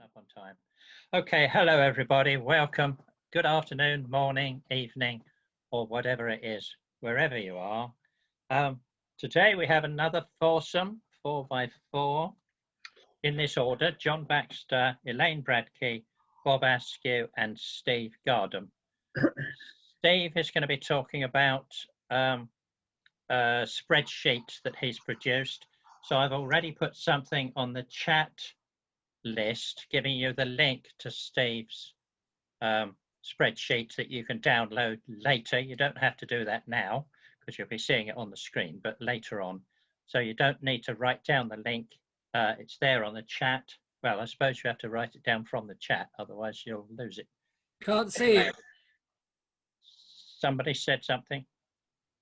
Up on time. Okay, hello everybody. Welcome. Good afternoon, morning, evening, or whatever it is, wherever you are. Today we have another foursome, 4x4, in this order: John Baxter, Elaine Bradtke, Bob Askew, and Steve Gardham. Steve is going to be talking about a spreadsheet that he's produced. So I've already put something on the chat list giving you the link to Steve's spreadsheet that you can download later. You don't have to do that now because you'll be seeing it on the screen, but later on. So you don't need to write down the link. It's there on the chat. Well, I suppose you have to write it down from the chat, otherwise you'll lose it. Can't see it. Somebody said something.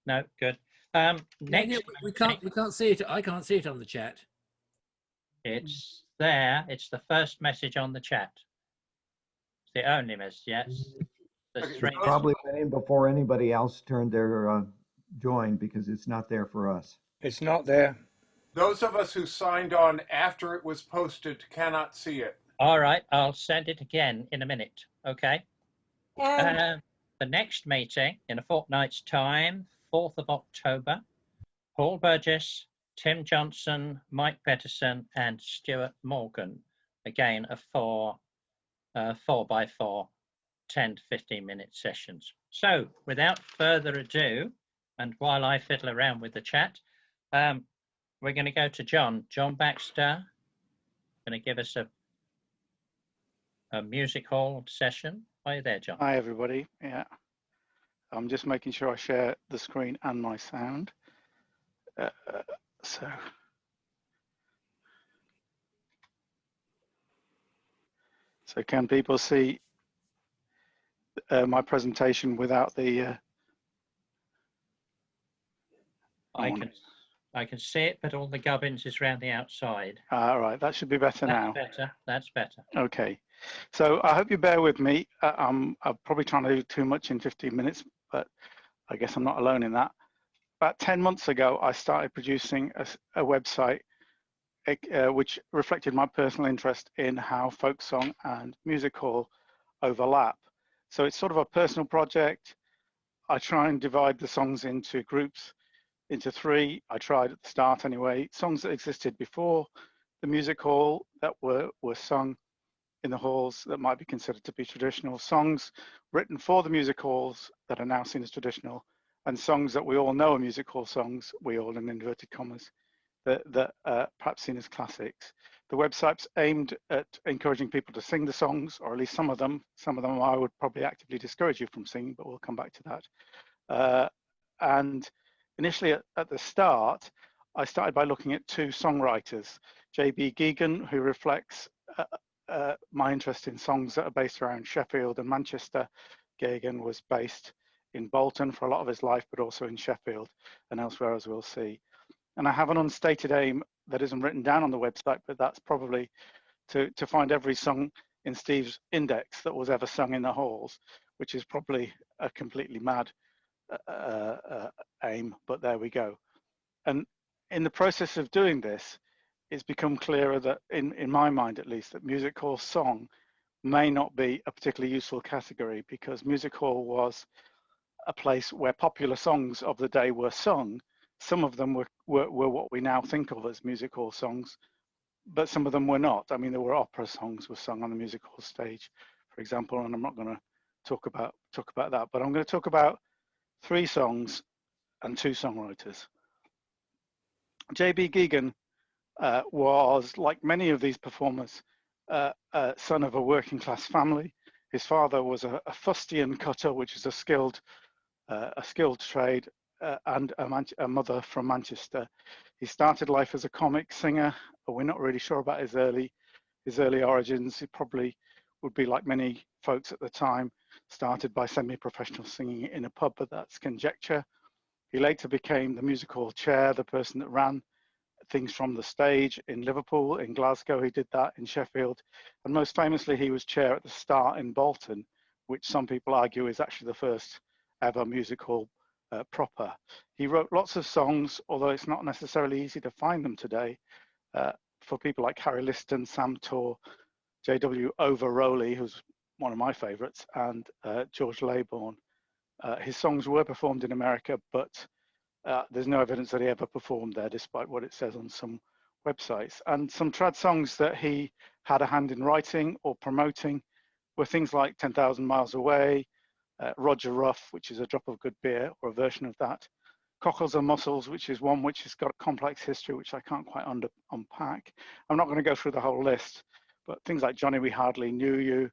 No, good. Next, we can't see it. I can't see it on the chat. It's there. It's the first message on the chat. It's the only message. Yes. It probably went in before anybody else turned their join, because it's not there for us. It's not there. Those of us who signed on after it was posted cannot see it. All right, I'll send it again in a minute. Okay. The next meeting in a fortnight's time, 4th of October, Paul Burgess, Tim Johnson, Mike Peterson, and Stuart Morgan. Again, a 4x4, 10 to 15 minute sessions. So without further ado, and while I fiddle around with the chat, we're going to go to John Baxter, going to give us a music hall session. Are you there, John? Hi, everybody. Yeah, I'm just making sure I share the screen and my sound. So can people see my presentation without the? I can see it, but all the gubbins is around the outside. All right, that should be better now. That's better. Okay, so I hope you bear with me. I'm probably trying to do too much in 15 minutes, but I guess I'm not alone in that. About 10 months ago, I started producing a website which reflected my personal interest in how folk song and music hall overlap. So it's sort of a personal project. I try and divide the songs into groups, into three. I tried at the start anyway, songs that existed before the music hall that were sung in the halls that might be considered to be traditional, songs written for the music halls that are now seen as traditional, and songs that we all know are music hall songs, we all in inverted commas, that perhaps seen as classics. The website's aimed at encouraging people to sing the songs, or at least some of them. Some of them I would probably actively discourage you from singing, but we'll come back to that. And initially at the start, I started by looking at two songwriters, J.B. Gigan, who reflects my interest in songs that are based around Sheffield and Manchester. Gigan was based in Bolton for a lot of his life, but also in Sheffield and elsewhere, as we'll see. And I have an unstated aim that isn't written down on the website, but that's probably to find every song in Steve's index that was ever sung in the halls, which is probably a completely mad aim, but there we go. And in the process of doing this, it's become clearer that, in my mind at least, that music hall song may not be a particularly useful category, because music hall was a place where popular songs of the day were sung. Some of them were what we now think of as music hall songs, but some of them were not. I mean, there were opera songs were sung on the music hall stage, for example, and I'm not going to talk about that, but I'm going to talk about three songs and two songwriters. J.B. Gigan was, like many of these performers, son of a working class family. His father was a fustian cutter, which is a skilled trade, and a mother from Manchester. He started life as a comic singer, but we're not really sure about his early origins. He probably would be, like many folks at the time, started by semi-professional singing in a pub, but that's conjecture. He later became the music hall chair, the person that ran things from the stage in Liverpool, in Glasgow. He did that in Sheffield, and most famously he was chair at the Start in Bolton, which some people argue is actually the first ever music hall proper. He wrote lots of songs, although it's not necessarily easy to find them today, for people like Harry Liston, Sam Torr, J.W. Overrowley, who's one of my favorites, and George Laybourne. His songs were performed in America, but there's no evidence that he ever performed there, despite what it says on some websites. And some trad songs that he had a hand in writing or promoting were things like 10,000 Miles Away, Roger Ruff, which is a drop of good beer, or a version of that, Cockles and Mussels, which is one which has got a complex history, which I can't quite unpack. I'm not going to go through the whole list, but things like Johnny, We Hardly Knew You,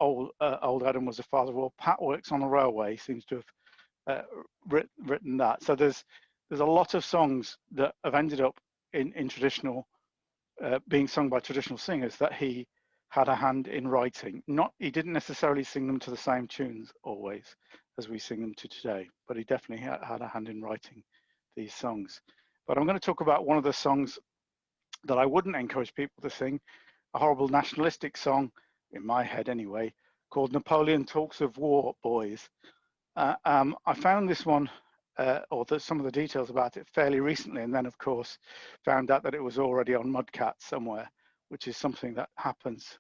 Old Adam Was the Father of All, Pat Works on a Railway seems to have written that. So there's a lot of songs that have ended up in traditional, being sung by traditional singers that he had a hand in writing. He didn't necessarily sing them to the same tunes always as we sing them to today, but he definitely had a hand in writing these songs. But I'm going to talk about one of the songs that I wouldn't encourage people to sing, a horrible nationalistic song, in my head anyway, called Napoleon Talks of War, Boys. I found this one, or some of the details about it fairly recently, and then of course found out that it was already on Mudcat somewhere, which is something that happens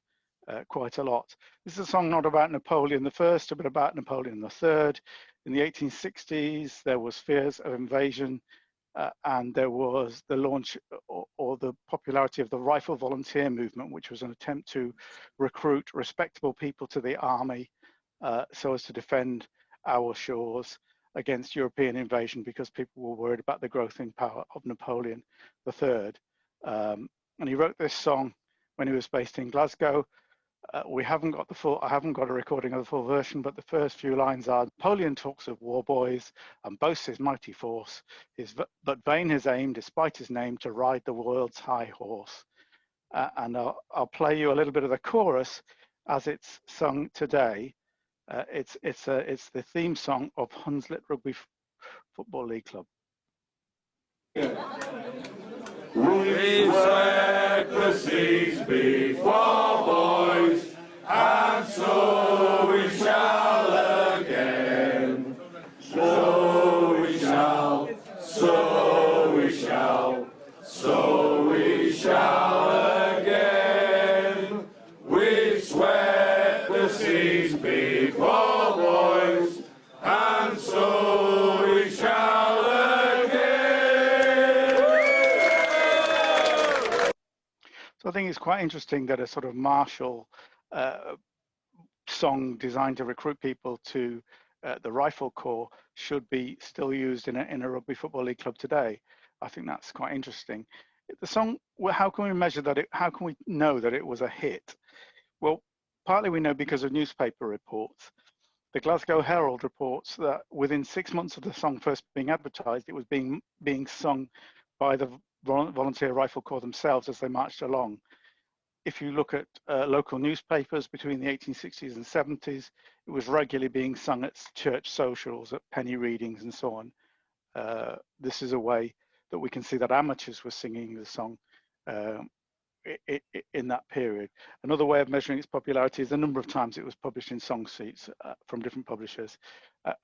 quite a lot. This is a song not about Napoleon I, but about Napoleon III. In the 1860s, there was fears of invasion, and there was the launch or the popularity of the Rifle Volunteer movement, which was an attempt to recruit respectable people to the army so as to defend our shores against European invasion, because people were worried about the growth in power of Napoleon III. And he wrote this song when he was based in Glasgow. I haven't got a recording of the full version, but the first few lines are: Napoleon talks of war, boys, and boasts his mighty force, but vain his aim, despite his name, to ride the world's high horse. And I'll play you a little bit of the chorus as it's sung today. It's the theme song of Hunslet Rugby Football League Club. We swept the seas before, boys, and so we shall again. So we shall, so we shall, so we shall again. We swept the seas before, boys, and so we shall again. So I think it's quite interesting that a sort of martial song designed to recruit people to the Rifle Corps should be still used in a rugby football league club today. I think that's quite interesting. The song, well, how can we measure that? How can we know that it was a hit? Well, partly we know because of newspaper reports. The Glasgow Herald reports that within 6 months of the song first being advertised, it was being sung by the Volunteer Rifle Corps themselves as they marched along. If you look at local newspapers between the 1860s and 70s, it was regularly being sung at church socials, at penny readings and so on. This is a way that we can see that amateurs were singing the song in that period. Another way of measuring its popularity is the number of times it was published in song sheets from different publishers,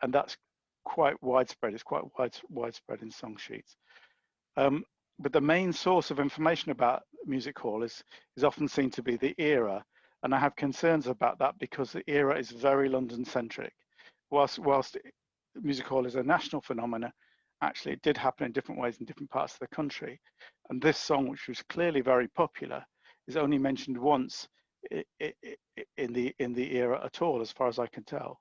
and that's quite widespread. It's quite widespread in song sheets. But the main source of information about music hall is often seen to be the era, and I have concerns about that because the era is very London-centric. Whilst music hall is a national phenomenon, actually it did happen in different ways in different parts of the country. And this song, which was clearly very popular, is only mentioned once in the era at all, as far as I can tell.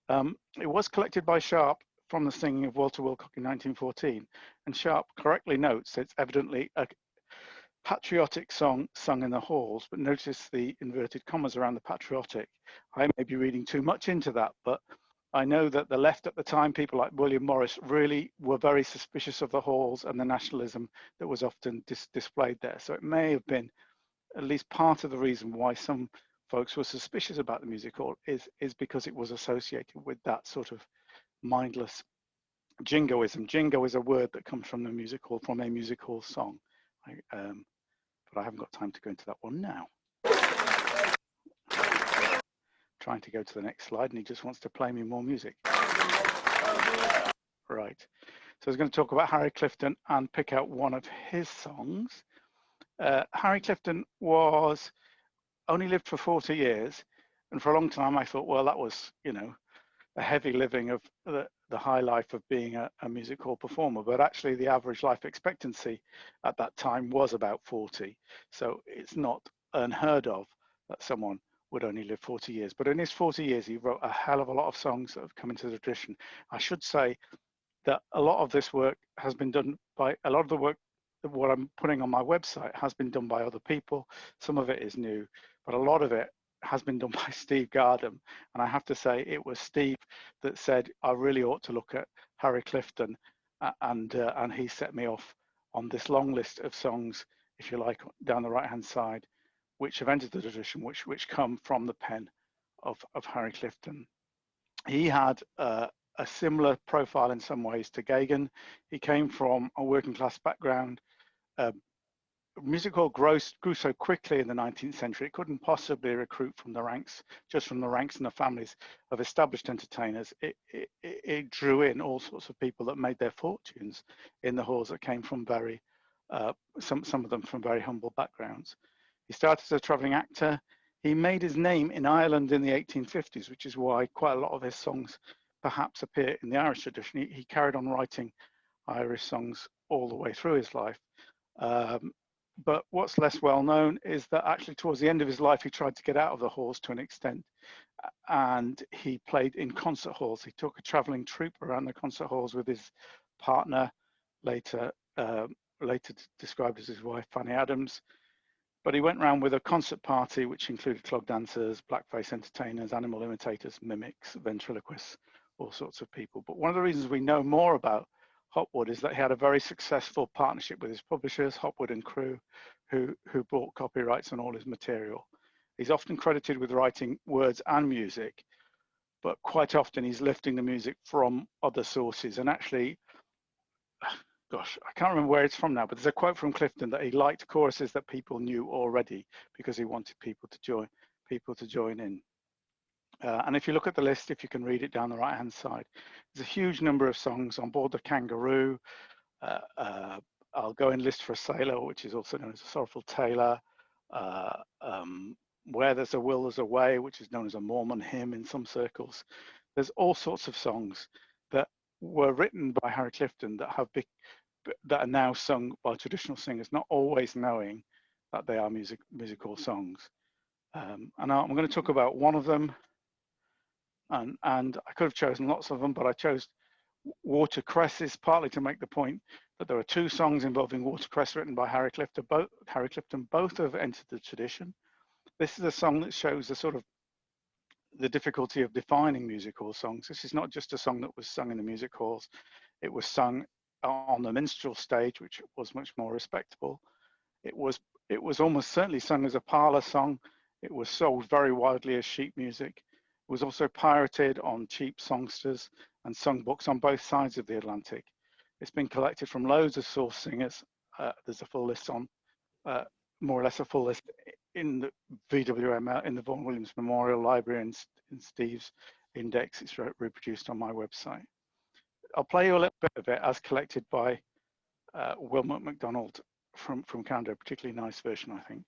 It was collected by Sharp from the singing of Walter Wilcock in 1914, and Sharp correctly notes it's evidently a patriotic song sung in the halls, but notice the inverted commas around the patriotic. I may be reading too much into that, but I know that the left at the time, people like William Morris, really were very suspicious of the halls and the nationalism that was often displayed there. So it may have been at least part of the reason why some folks were suspicious about the music hall is because it was associated with that sort of mindless jingoism. Jingo is a word that comes from the music hall, from a music hall song. But I haven't got time to go into that one now. Trying to go to the next slide, and he just wants to play me more music. Right. So I was going to talk about Harry Clifton and pick out one of his songs. Harry Clifton was only lived for 40 years. And for a long time, I thought, well, that was, you know, a heavy living of the high life of being a music hall performer. But actually, the average life expectancy at that time was about 40. So it's not unheard of that someone would only live 40 years. But in his 40 years, he wrote a hell of a lot of songs that have come into the tradition. I should say that a lot of this work has been done by, a lot of the work, what I'm putting on my website has been done by other people. Some of it is new, but a lot of it has been done by Steve Gardham. And I have to say, it was Steve that said, I really ought to look at Harry Clifton. And he set me off on this long list of songs, if you like, down the right-hand side, which have entered the tradition, which come from the pen of Harry Clifton. He had a similar profile in some ways to Gigan. He came from a working class background. Music hall grew so quickly in the 19th century, it couldn't possibly recruit from the ranks, just from the ranks and the families of established entertainers. It drew in all sorts of people that made their fortunes in the halls that came from very, some of them from very humble backgrounds. He started as a traveling actor. He made his name in Ireland in the 1850s, which is why quite a lot of his songs perhaps appear in the Irish tradition. He carried on writing Irish songs all the way through his life. But what's less well known is that actually towards the end of his life, he tried to get out of the halls to an extent, and he played in concert halls. He took a traveling troupe around the concert halls with his partner, later described as his wife, Fanny Adams. But he went around with a concert party, which included clog dancers, blackface entertainers, animal imitators, mimics, ventriloquists, all sorts of people. But one of the reasons we know more about Hopwood is that he had a very successful partnership with his publishers, Hopwood and Crew, who bought copyrights on all his material. He's often credited with writing words and music, but quite often he's lifting the music from other sources. And actually, gosh, I can't remember where it's from now, but there's a quote from Clifton that he liked choruses that people knew already because he wanted people to join in. And if you look at the list, if you can read it down the right-hand side, there's a huge number of songs on board the Kangaroo. I'll go in List for a Sailor, which is also known as a Sorrowful Tailor. Where There's a Will, There's a Way, which is known as a Mormon hymn in some circles. There's all sorts of songs that were written by Harry Clifton that are now sung by traditional singers, not always knowing that they are musical songs. And I'm going to talk about one of them. And I could have chosen lots of them, but I chose Watercresses, partly to make the point that there are two songs involving watercress written by Harry Clifton. Both have entered the tradition. This is a song that shows the difficulty of defining music hall songs. This is not just a song that was sung in the music halls. It was sung on the minstrel stage, which was much more respectable. It was almost certainly sung as a parlor song. It was sold very widely as sheet music. It was also pirated on cheap songsters and songbooks on both sides of the Atlantic. It's been collected from loads of source singers. There's a full list on, more or less a full list in the VWML, in the Vaughan Williams Memorial Library and in Steve's index. It's reproduced on my website. I'll play you a little bit of it as collected by Wilmot MacDonald from Canada, a particularly nice version, I think.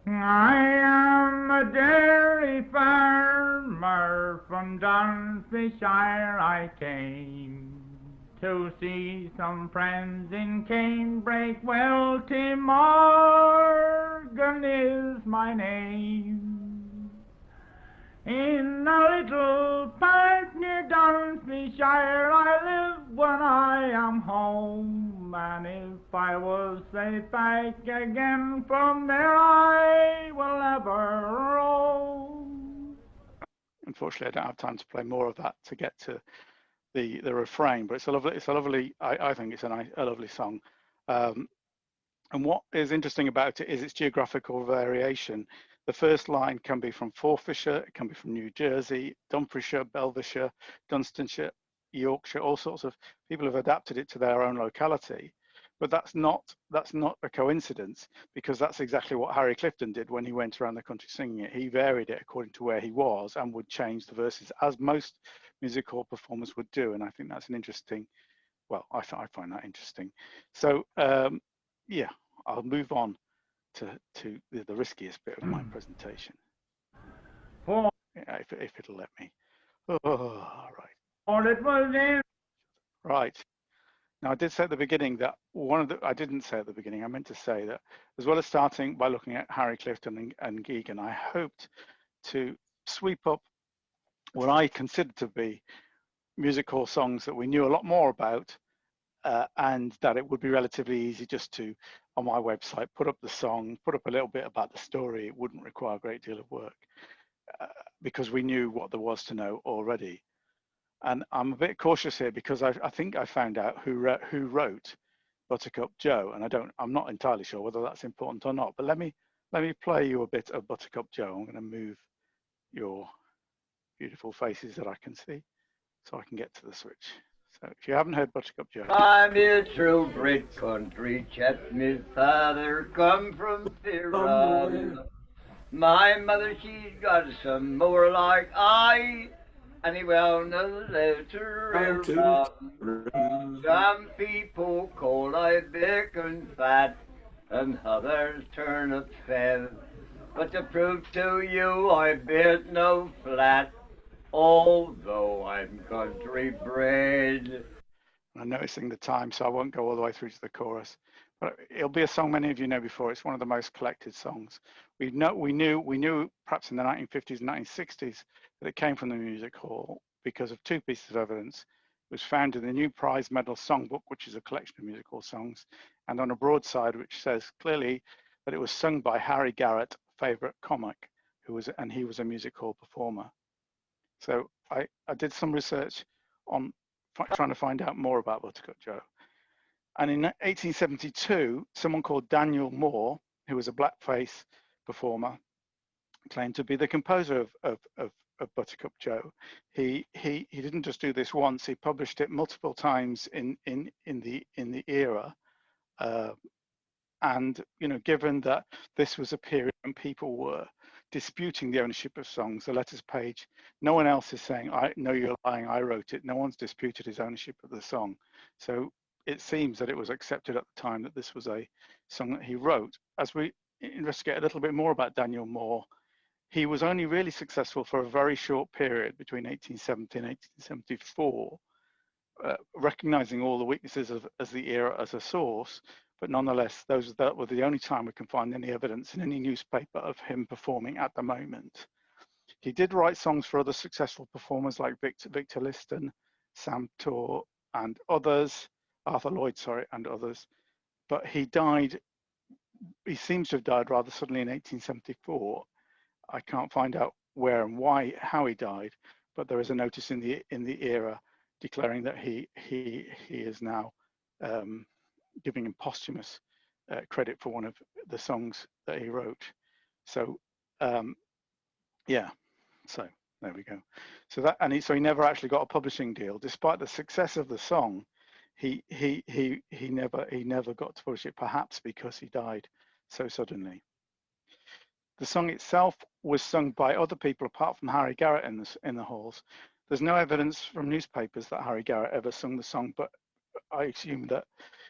I am a dairy farmer from Dunfishire. I came to see some friends in Canebrake. Well, Tim Morgan is my name. In a little park near Dunfishire I live when I am home, and if I was safe back again from there I will ever roam. Unfortunately, I don't have time to play more of that to get to the refrain, but it's a lovely. I think it's a lovely song. And what is interesting about it is its geographical variation. The first line can be from Forfarshire, it can be from New Jersey, Dumfriesshire, Belvedere, Dunstanshire, Yorkshire. All sorts of people have adapted it to their own locality. But that's not a coincidence, because that's exactly what Harry Clifton did when he went around the country singing it. He varied it according to where he was and would change the verses, as most music hall performers would do. And I think that's an interesting, well, I find that interesting. So yeah, I'll move on to the riskiest bit of my presentation. For Yeah, if it'll let me. Oh, right. all it was in. Right. Now, I did say at the beginning that I didn't say at the beginning, I meant to say that as well as starting by looking at Harry Clifton and Gigan, I hoped to sweep up what I considered to be music hall songs that we knew a lot more about, and that it would be relatively easy just to, on my website, put up the song, put up a little bit about the story. It wouldn't require a great deal of work because we knew what there was to know already. And I'm a bit cautious here because I think I found out who wrote Buttercup Joe, and I'm not entirely sure whether that's important or not. But let me play you a bit of Buttercup Joe. I'm going to move your beautiful faces that I can see so I can get to the switch. So if you haven't heard Buttercup Joe, I'm a true bred country chap. My father come from Iran. My mother, she's got some more like I. And he well knows how to run. Some people call I bacon fat, and others turnip fat. But to prove to you I bet no flat, although I'm country bred. I'm noticing the time, so I won't go all the way through to the chorus. But it'll be a song many of you know before. It's one of the most collected songs. We knew perhaps in the 1950s and 1960s that it came from the music hall because of two pieces of evidence. It was found in the New Prize Medal Songbook, which is a collection of music hall songs, and on a broadside which says clearly that it was sung by Harry Garrett, favourite comic, he was a music hall performer. So I did some research on trying to find out more about Buttercup Joe. And in 1872, someone called Daniel Moore, who was a blackface performer, claimed to be the composer of Buttercup Joe. He didn't just do this once; he published it multiple times in the era. And given that this was a period when people were disputing the ownership of songs, the letters page, no one else is saying, "I know you're lying, I wrote it." No one's disputed his ownership of the song. So it seems that it was accepted at the time that this was a song that he wrote. As we investigate a little bit more about Daniel Moore, he was only really successful for a very short period between 1870 and 1874, recognizing all the weaknesses of the era as a source. But nonetheless, that were the only time we can find any evidence in any newspaper of him performing at the moment. He did write songs for other successful performers like Victor Liston, Sam Torr, and others, Arthur Lloyd, sorry, and others. But he seems to have died rather suddenly in 1874. I can't find out where and why, how he died, but there is a notice in the era declaring that he is now giving him posthumous credit for one of the songs that he wrote. So yeah, so there we go. So he never actually got a publishing deal, despite the success of the song. He never got to publish it, perhaps because he died so suddenly. The song itself was sung by other people apart from Harry Garrett in the halls. There's no evidence from newspapers that Harry Garrett ever sung the song, but I assume that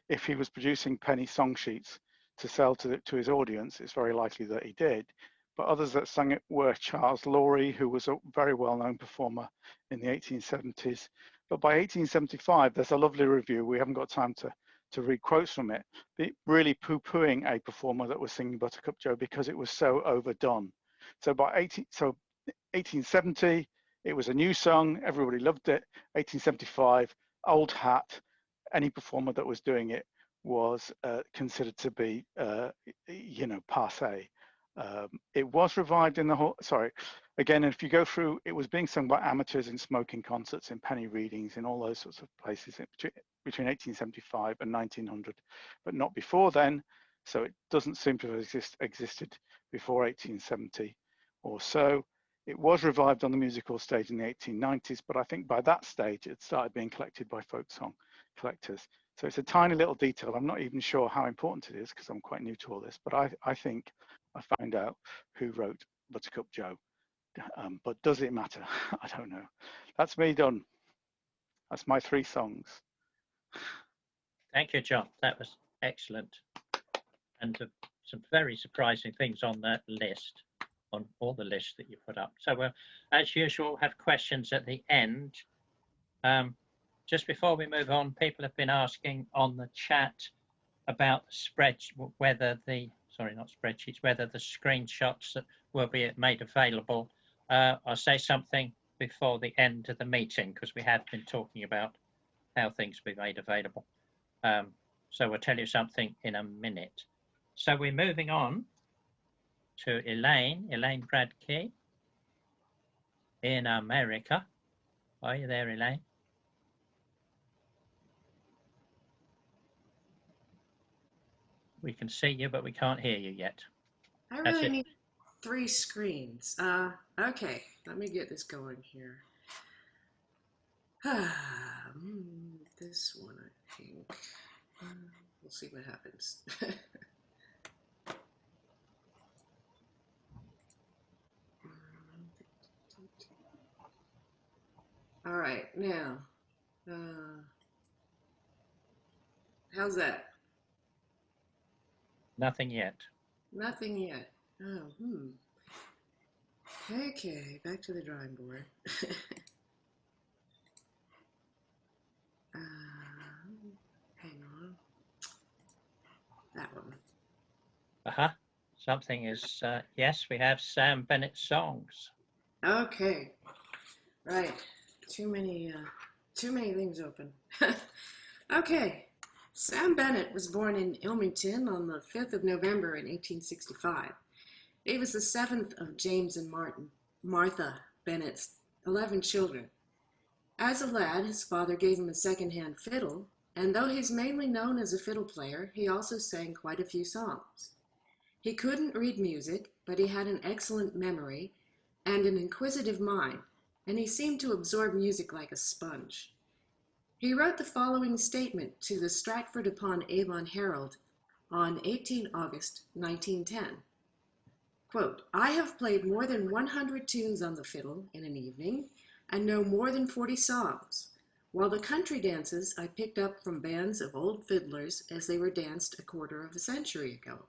if he was producing penny song sheets to sell to his audience, it's very likely that he did. But others that sang it were Charles Laurie, who was a very well-known performer in the 1870s. But by 1875, there's a lovely review. We haven't got time to read quotes from it, really poo-pooing a performer that was singing Buttercup Joe because it was so overdone. So by 1870, it was a new song, everybody loved it. 1875, old hat, any performer that was doing it was considered to be, passé. It was revived in the whole, again, if you go through, it was being sung by amateurs in smoking concerts, in penny readings, in all those sorts of places between 1875 and 1900, but not before then. So it doesn't seem to have existed before 1870 or so. It was revived on the musical stage in the 1890s, but I think by that stage it started being collected by folk song collectors. So it's a tiny little detail. I'm not even sure how important it is because I'm quite new to all this, but I think I found out who wrote Buttercup Joe. But does it matter? I don't know. That's me done. That's my 3 songs. Thank you, John. That was excellent. And some very surprising things on that list, on all the lists that you put up. So as usual, we'll have questions at the end. Just before we move on, people have been asking on the chat about whether the screenshots that will be made available. I'll say something before the end of the meeting, because we have been talking about how things will be made available. So we'll tell you something in a minute. So we're moving on to Elaine Bradtke in America. Are you there, Elaine? We can see you, but we can't hear you yet. I really need 3 screens. Okay, let me get this going here. This one, I think. We'll see what happens. All right, now, how's that? Nothing yet. Nothing yet. Oh, Okay, back to the drawing board. Hang on. That one. Something is, yes, we have Sam Bennett songs. Okay, right. Too many things open. Okay, Sam Bennett was born in Ilmington on the 5th of November in 1865. He was the 7th of James and Martha Bennett's 11 children. As a lad, his father gave him a second-hand fiddle, and though he's mainly known as a fiddle player, he also sang quite a few songs. He couldn't read music, but he had an excellent memory and an inquisitive mind, and he seemed to absorb music like a sponge. He wrote the following statement to the Stratford-upon-Avon Herald on 18 August 1910. Quote, "I have played more than 100 tunes on the fiddle in an evening and know more than 40 songs, while the country dances I picked up from bands of old fiddlers as they were danced a quarter of a century ago."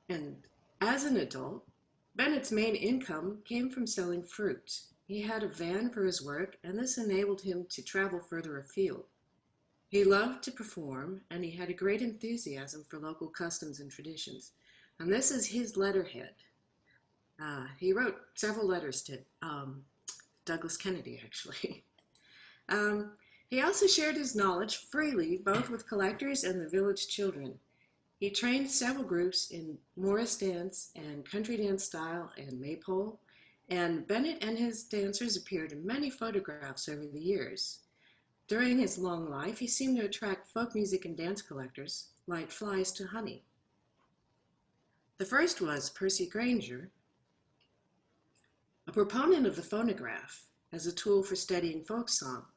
And as an adult, Bennett's main income came from selling fruit. He had a van for his work, and this enabled him to travel further afield. He loved to perform, and he had a great enthusiasm for local customs and traditions. And this is his letterhead. He wrote several letters to Douglas Kennedy, actually. He also shared his knowledge freely, both with collectors and the village children. He trained several groups in Morris dance and country dance style and maypole, and Bennett and his dancers appeared in many photographs over the years. During his long life, he seemed to attract folk music and dance collectors like flies to honey. The first was Percy Granger, a proponent of the phonograph as a tool for studying folk song.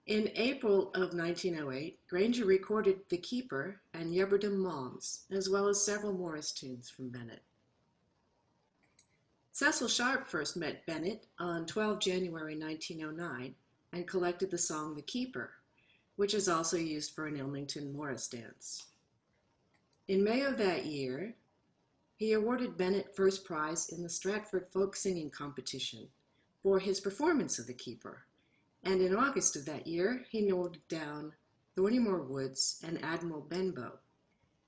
In April of 1908, Granger recorded The Keeper and Yubberdom Moms, as well as several Morris tunes from Bennett. Cecil Sharp first met Bennett on 12 January 1909 and collected the song The Keeper, which is also used for an Ilmington Morris dance. In May of that year, he awarded Bennett first prize in the Stratford Folk Singing Competition for his performance of The Keeper. And in August of that year, he noted down Thornymore Woods and Admiral Benbow.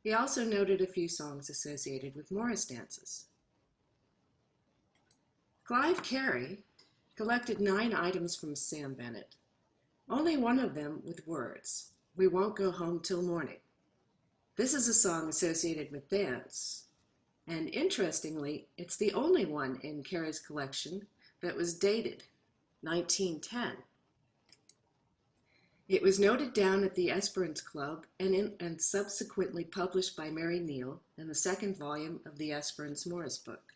He also noted a few songs associated with Morris dances. Clive Carey collected 9 items from Sam Bennett, only one of them with words, "We won't go home till morning." This is a song associated with dance, and interestingly, it's the only one in Carey's collection that was dated 1910. It was noted down at the Esperance Club and subsequently published by Mary Neal in the 2nd volume of the Esperance Morris book.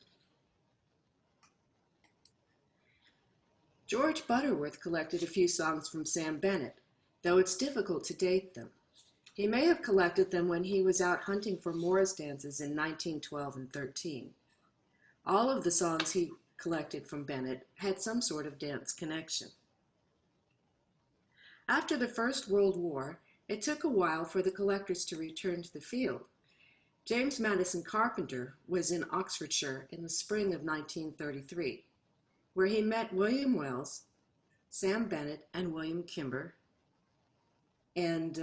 George Butterworth collected a few songs from Sam Bennett, though it's difficult to date them. He may have collected them when he was out hunting for Morris dances in 1912 and 13. All of the songs he collected from Bennett had some sort of dance connection. After the First World War, It took a while for the collectors to return to the field. James Madison Carpenter was in Oxfordshire in the spring of 1933, where he met William Wells, Sam Bennett, and William Kimber, and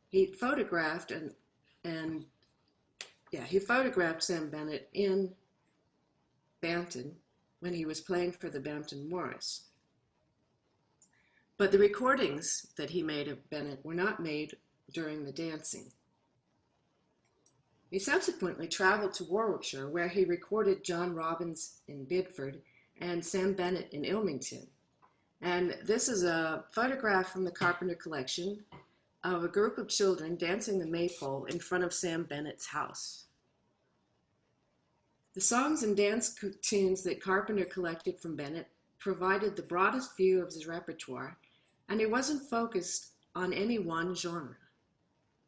he photographed Sam Bennett in Bampton when he was playing for the Bampton Morris. But the recordings that he made of Bennett were not made during the dancing. He subsequently traveled to Warwickshire, where he recorded John Robbins in Bidford and Sam Bennett in Ilmington. And this is a photograph from the Carpenter collection of a group of children dancing the maypole in front of Sam Bennett's house. The songs and dance tunes that Carpenter collected from Bennett provided the broadest view of his repertoire, and he wasn't focused on any one genre.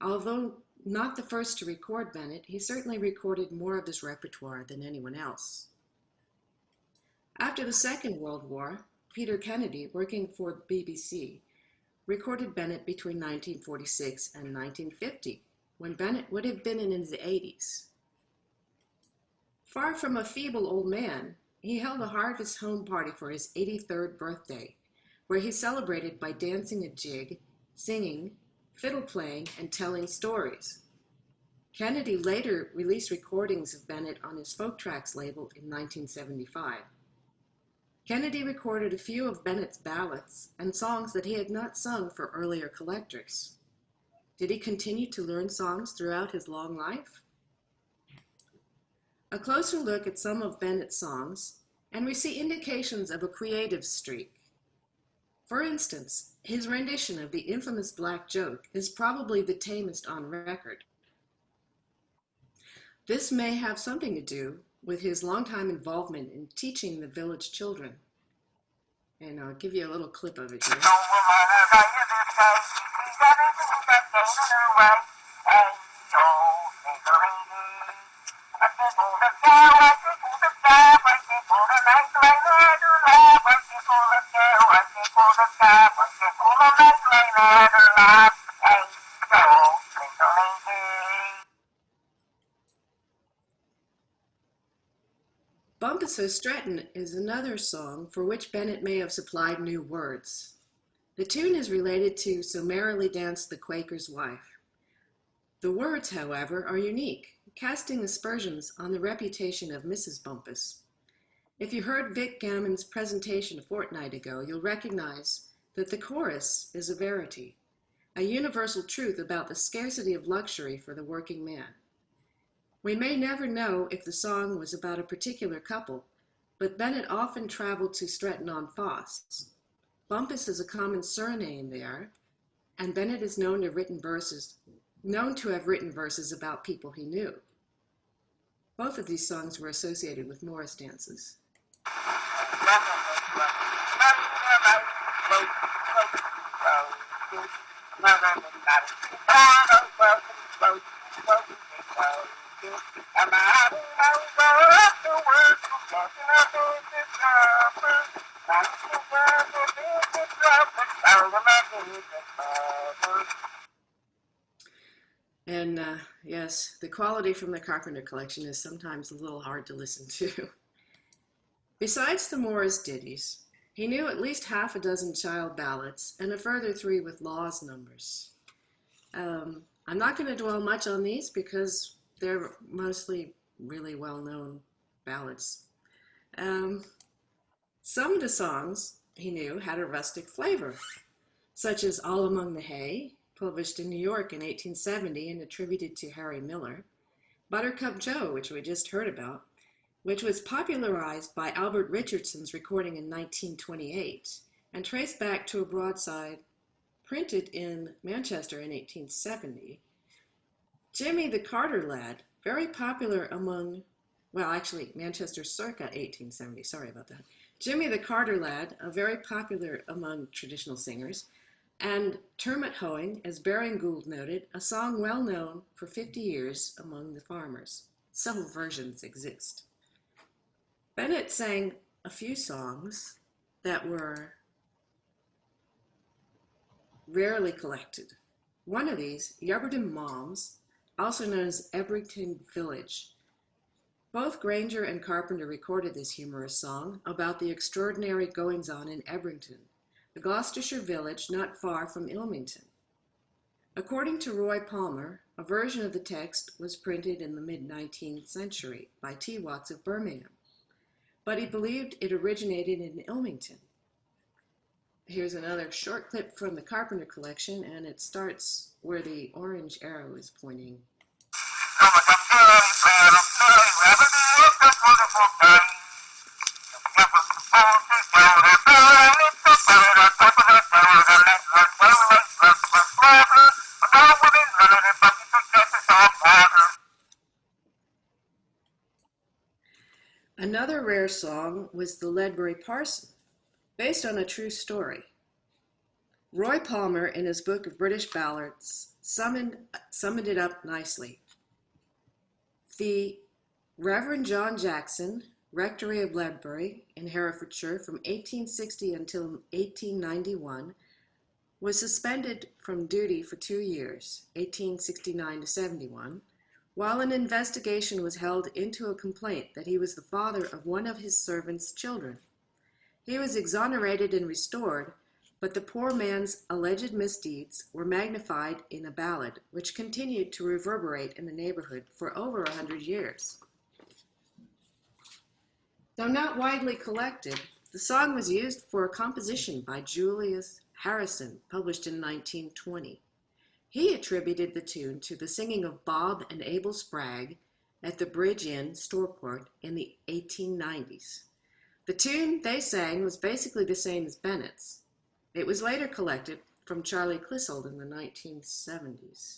Although not the first to record Bennett, he certainly recorded more of his repertoire than anyone else. After the Second World War, Peter Kennedy, working for the BBC, recorded Bennett between 1946 and 1950, when Bennett would have been in his 80s. Far from a feeble old man, he held a harvest home party for his 83rd birthday, where he celebrated by dancing a jig, singing, fiddle playing, and telling stories. Kennedy later released recordings of Bennett on his Folk Tracks label in 1975. Kennedy recorded a few of Bennett's ballads and songs that he had not sung for earlier collectors. Did he continue to learn songs throughout his long life? A closer look at some of Bennett's songs, and we see indications of a creative streak. For instance, his rendition of the infamous Black Joke is probably the tamest on record. This may have something to do with his longtime involvement in teaching the village children. And I'll give you a little clip of it here. Bumpus O' Stretton is another song for which Bennett may have supplied new words. The tune is related to So Merrily Danced the Quaker's Wife. The words, however, are unique, casting aspersions on the reputation of Mrs. Bumpus. If you heard Vic Gammon's presentation a fortnight ago, you'll recognize that the chorus is a verity, a universal truth about the scarcity of luxury for the working man. We may never know if the song was about a particular couple, but Bennett often traveled to Stretton-on-Foss. Bumpus is a common surname there, and Bennett is known to have written verses about people he knew. Both of these songs were associated with Morris dances. And yes, the quality from the Carpenter collection is sometimes a little hard to listen to. Besides the Morris ditties, he knew at least half a dozen child ballads and a further 3 with Law's numbers. I'm not going to dwell much on these because they're mostly really well-known ballads. Some of the songs he knew had a rustic flavor, such as All Among the Hay, published in New York in 1870 and attributed to Harry Miller, Buttercup Joe, which we just heard about, which was popularized by Albert Richardson's recording in 1928 and traced back to a broadside printed in Manchester in 1870. Jimmy the Carter Lad, very popular among, well, actually, Manchester circa 1870, sorry about that. Jimmy the Carter Lad, very popular among traditional singers, and Termit Hoeing, as Baring Gould noted, a song well known for 50 years among the farmers. Several versions exist. Bennett sang a few songs that were rarely collected. One of these, Yabberton Moms, also known as Ebrington Village. Both Granger and Carpenter recorded this humorous song about the extraordinary goings-on in Ebrington, a Gloucestershire village not far from Ilmington. According to Roy Palmer, a version of the text was printed in the mid-19th century by T. Watts of Birmingham, but he believed it originated in Ilmington. Here's another short clip from the Carpenter collection, and it starts where the orange arrow is pointing. Another rare song was The Ledbury Parson, based on a true story. Roy Palmer, in his book of British Ballads, summed it up nicely. The Reverend John Jackson, Rectory of Ledbury in Herefordshire from 1860 until 1891, was suspended from duty for 2 years, 1869 to 71, while an investigation was held into a complaint that he was the father of one of his servants' children. He was exonerated and restored, but the poor man's alleged misdeeds were magnified in a ballad which continued to reverberate in the neighborhood for over 100 years. Though not widely collected, the song was used for a composition by Julius Harrison, published in 1920. He attributed the tune to the singing of Bob and Abel Spragg at the Bridge Inn, Stourport, in the 1890s. The tune they sang was basically the same as Bennett's. It was later collected from Charlie Clissold in the 1970s.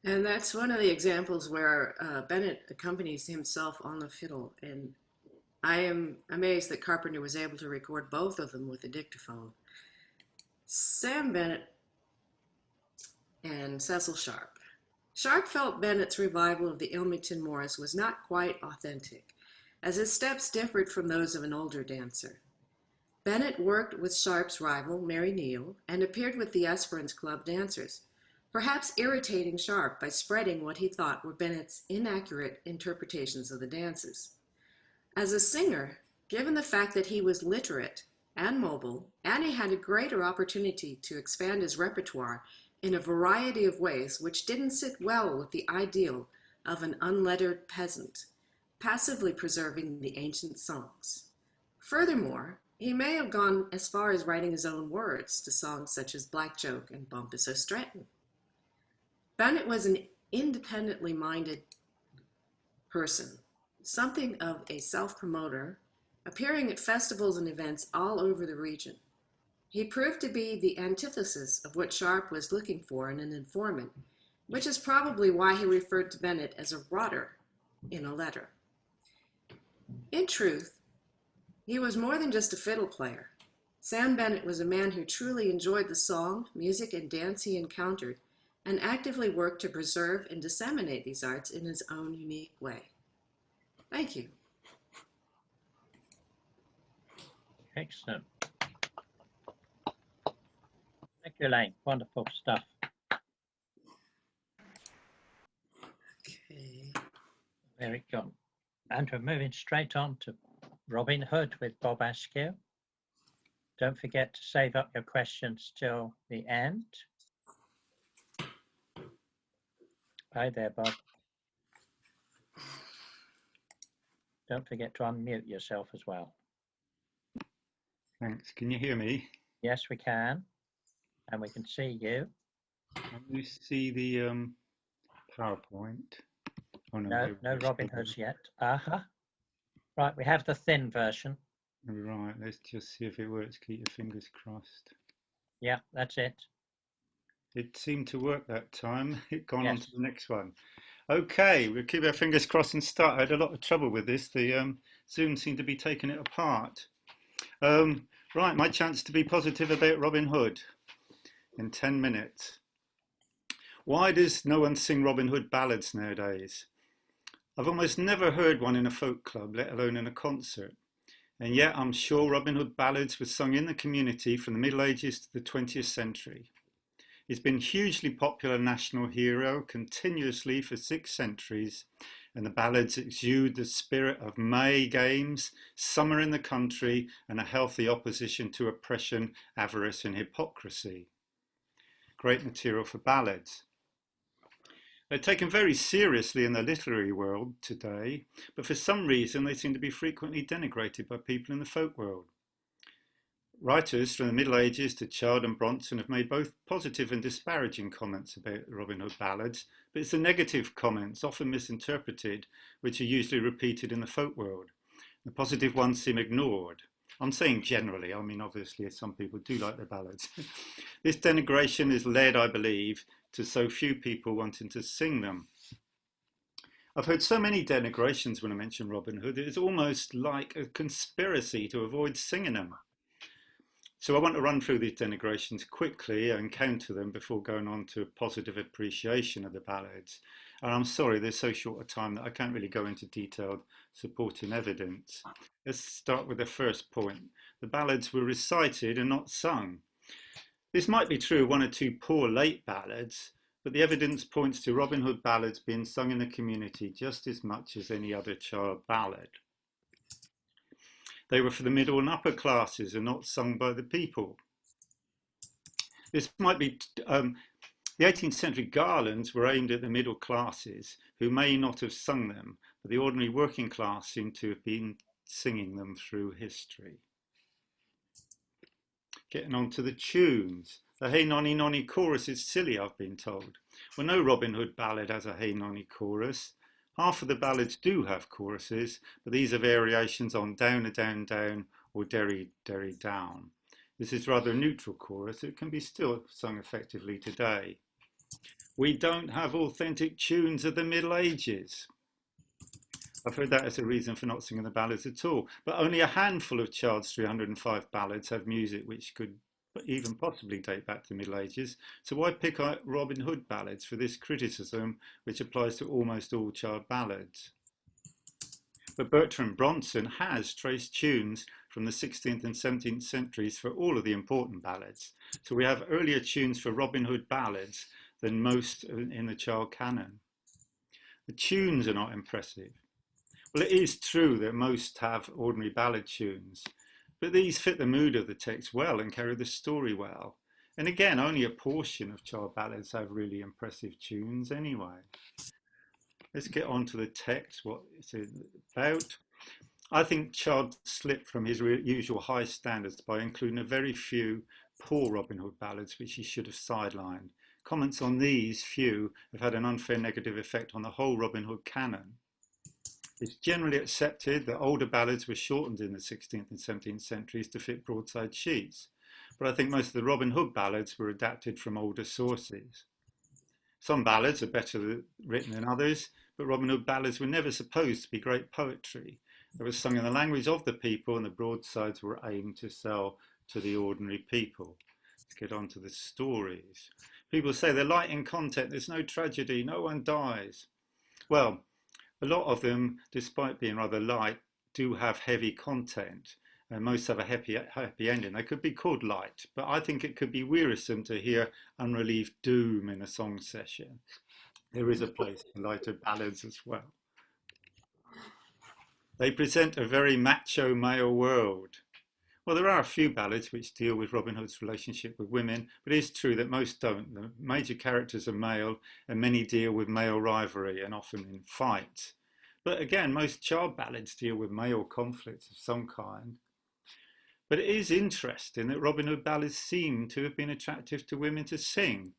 And that's one of the examples where Bennett accompanies himself on the fiddle, and I am amazed that Carpenter was able to record both of them with a dictaphone. Sam Bennett and Cecil Sharp. Sharp felt Bennett's revival of the Ilmington Morris was not quite authentic, as his steps differed from those of an older dancer. Bennett worked with Sharp's rival, Mary Neal, and appeared with the Esperance Club dancers, perhaps irritating Sharp by spreading what he thought were Bennett's inaccurate interpretations of the dances. As a singer, given the fact that he was literate and mobile, and he had a greater opportunity to expand his repertoire in a variety of ways which didn't sit well with the ideal of an unlettered peasant, passively preserving the ancient songs. Furthermore, he may have gone as far as writing his own words to songs such as Black Joke and Bumpus O'Stratton. Bennett was an independently minded person, something of a self-promoter, appearing at festivals and events all over the region. He proved to be the antithesis of what Sharp was looking for in an informant, which is probably why he referred to Bennett as a rotter in a letter. In truth, he was more than just a fiddle player. Sam Bennett was a man who truly enjoyed the song, music, and dance he encountered, and actively worked to preserve and disseminate these arts in his own unique way. Thank you. Excellent. Thank you, Elaine. Wonderful stuff. Okay. Very good. And we're moving straight on to Robin Hood with Bob Askew. Don't forget to save up your questions till the end. Hi there, Bob. Don't forget to unmute yourself as well. Thanks. Can you hear me? Yes, we can. And we can see you. Can you see the PowerPoint? Oh, No Robin Hoods yet. Right, we have the thin version. Right, let's just see if it works. Keep your fingers crossed. Yeah, that's it. It seemed to work that time. It gone Yes. on to the next one. Okay, we'll keep our fingers crossed and start. I had a lot of trouble with this. The Zoom seemed to be taking it apart. Right, my chance to be positive about Robin Hood in 10 minutes. Why does no one sing Robin Hood ballads nowadays? I've almost never heard one in a folk club, let alone in a concert. And yet I'm sure Robin Hood ballads were sung in the community from the Middle Ages to the 20th century. He's been hugely popular national hero continuously for 6 centuries, and the ballads exude the spirit of May games, summer in the country, and a healthy opposition to oppression, avarice, and hypocrisy. Great material for ballads. They're taken very seriously in the literary world today, but for some reason they seem to be frequently denigrated by people in the folk world. Writers from the Middle Ages to Childe and Bronson have made both positive and disparaging comments about the Robin Hood ballads, but it's the negative comments, often misinterpreted, which are usually repeated in the folk world. The positive ones seem ignored. I'm saying generally, I mean obviously some people do like the ballads. This denigration is led, I believe, to so few people wanting to sing them. I've heard so many denigrations when I mention Robin Hood, it's almost like a conspiracy to avoid singing them. So I want to run through these denigrations quickly and counter them before going on to a positive appreciation of the ballads. And I'm sorry, there's so short a time that I can't really go into detailed supporting evidence. Let's start with the first point. The ballads were recited and not sung. This might be true of 1 or 2 poor late ballads, but the evidence points to Robin Hood ballads being sung in the community just as much as any other child ballad. They were for the middle and upper classes and not sung by the people. This might be, the 18th century garlands were aimed at the middle classes who may not have sung them, but the ordinary working class seem to have been singing them through history. Getting on to the tunes. The Heinonen Chorus is silly, I've been told. Well, no Robin Hood ballad has a Heinonen Chorus. Half of the ballads do have choruses, but these are variations on down, a down, down, or derry, derry, down. This is rather a neutral chorus. It can be still sung effectively today. We don't have authentic tunes of the Middle Ages. I've heard that as a reason for not singing the ballads at all, but only a handful of Childe's 305 ballads have music which could even possibly date back to the Middle Ages, so why pick out Robin Hood ballads for this criticism, which applies to almost all child ballads? But Bertrand Bronson has traced tunes from the 16th and 17th centuries for all of the important ballads, so we have earlier tunes for Robin Hood ballads than most in the child canon. The tunes are not impressive. Well, it is true that most have ordinary ballad tunes, but these fit the mood of the text well and carry the story well. And again, only a portion of child ballads have really impressive tunes anyway. Let's get on to the text, what it's about. I think Childe slipped from his usual high standards by including a very few poor Robin Hood ballads which he should have sidelined. Comments on these few have had an unfair negative effect on the whole Robin Hood canon. It's generally accepted that older ballads were shortened in the 16th and 17th centuries to fit broadside sheets, but I think most of the Robin Hood ballads were adapted from older sources. Some ballads are better written than others, but Robin Hood ballads were never supposed to be great poetry. They were sung in the language of the people, and the broadsides were aimed to sell to the ordinary people. Let's get on to the stories. People say they're light in content, there's no tragedy, no one dies. Well, a lot of them, despite being rather light, do have heavy content, and most have a happy ending. They could be called light, but I think it could be wearisome to hear unrelieved doom in a song session. There is a place for lighter ballads as well. They present a very macho male world. Well, there are a few ballads which deal with Robin Hood's relationship with women, but it is true that most don't. The major characters are male, and many deal with male rivalry and often in fights. But again, most child ballads deal with male conflicts of some kind. But it is interesting that Robin Hood ballads seem to have been attractive to women to sing.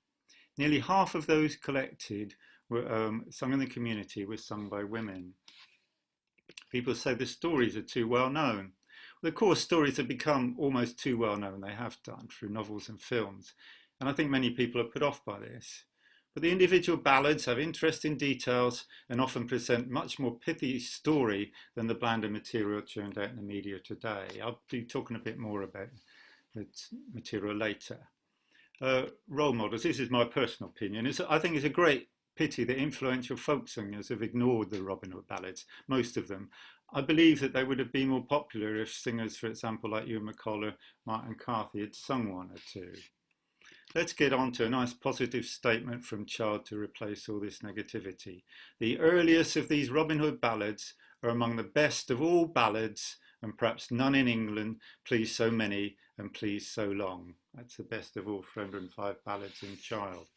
Nearly half of those collected were sung in the community were sung by women. People say the stories are too well known. The core stories have become almost too well known, they have done, through novels and films, and I think many people are put off by this. But the individual ballads have interesting details and often present much more pithy story than the blander material churned out in the media today. I'll be talking a bit more about the material later. Role models, this is my personal opinion. I think it's a great pity that influential folk singers have ignored the Robin Hood ballads, most of them. I believe that they would have been more popular if singers, for example, like Ewan McCullough, Martin Carthy, had sung one or two. Let's get on to a nice positive statement from Chard to replace all this negativity. The earliest of these Robin Hood ballads are among the best of all ballads, and perhaps none in England please so many and please so long. That's the best of all 305 ballads in Childe.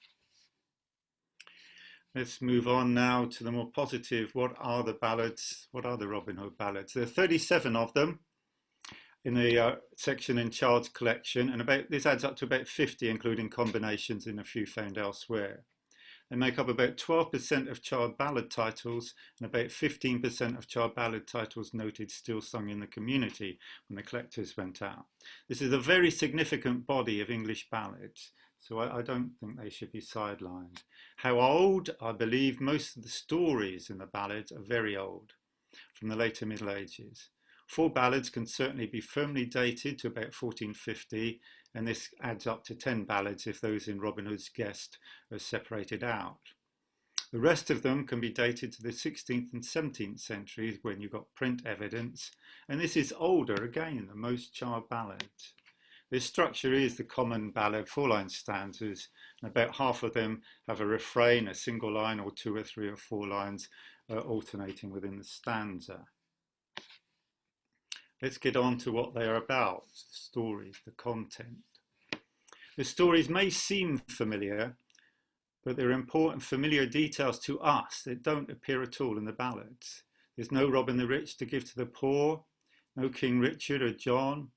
Let's move on now to the more positive. What are the ballads? What are the Robin Hood ballads? There are 37 of them in the section in Childe's collection, and this adds up to about 50, including combinations and a few found elsewhere. They make up about 12% of Childe ballad titles and about 15% of Childe ballad titles noted still sung in the community when the collectors went out. This is a very significant body of English ballads, so I don't think they should be sidelined. How old? I believe most of the stories in the ballads are very old, from the later Middle Ages. 4 ballads can certainly be firmly dated to about 1450, and this adds up to 10 ballads if those in Robin Hood's Guest are separated out. The rest of them can be dated to the 16th and 17th centuries when you've got print evidence, and this is older again than most Childe ballads. This structure is the common ballad 4-line stanzas, and about half of them have a refrain, a single line, or 2 or 3 or 4 lines alternating within the stanza. Let's get on to what they are about, the stories, the content. The stories may seem familiar, but there are important familiar details to us that don't appear at all in the ballads. There's no Robin the Rich to give to the poor, no King Richard or John.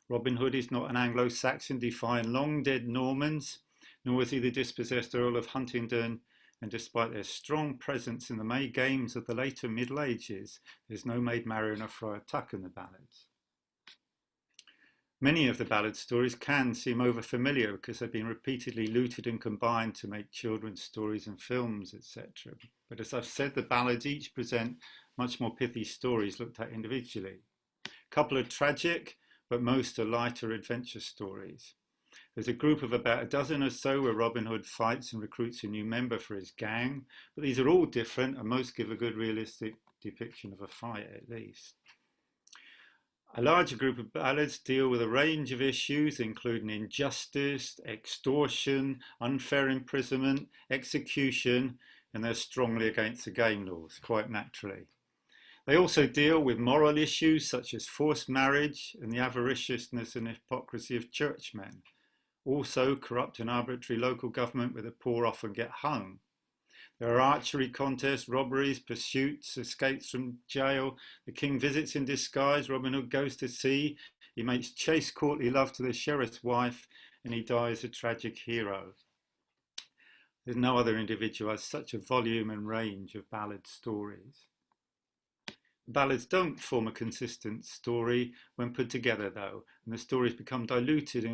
Robin Hood is not an Anglo-Saxon defying long-dead Normans, nor is he the dispossessed Earl of Huntingdon, and despite their strong presence in the May games of the later Middle Ages, there's no Maid Marian or Friar Tuck in the ballads. Many of the ballad stories can seem over-familiar because they've been repeatedly looted and combined to make children's stories and films, etc. But as I've said, the ballads each present much more pithy stories looked at individually. A couple are tragic, but most are lighter adventure stories. There's a group of about a dozen or so where Robin Hood fights and recruits a new member for his gang, but these are all different and most give a good realistic depiction of a fight at least. A larger group of ballads deal with a range of issues including injustice, extortion, unfair imprisonment, execution, and they're strongly against the game laws, quite naturally. They also deal with moral issues such as forced marriage and the avariciousness and hypocrisy of churchmen. Also, corrupt and arbitrary local government where the poor often get hung. There are archery contests, robberies, pursuits, escapes from jail. The king visits in disguise, Robin Hood goes to sea. He makes chaste courtly love to the sheriff's wife, and he dies a tragic hero. There's no other individual has such a volume and range of ballad stories. Ballads don't form a consistent story when put together though, and the stories become diluted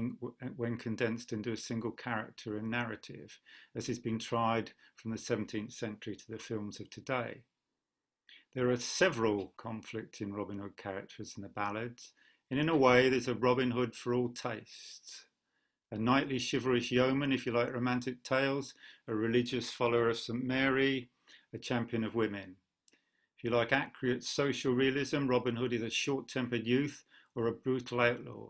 when condensed into a single character and narrative, as has been tried from the 17th century to the films of today. There are several conflicting Robin Hood characters in the ballads, and in a way there's a Robin Hood for all tastes. A knightly chivalrous yeoman, if you like romantic tales, a religious follower of St Mary, a champion of women. If you like accurate social realism, Robin Hood is a short-tempered youth or a brutal outlaw.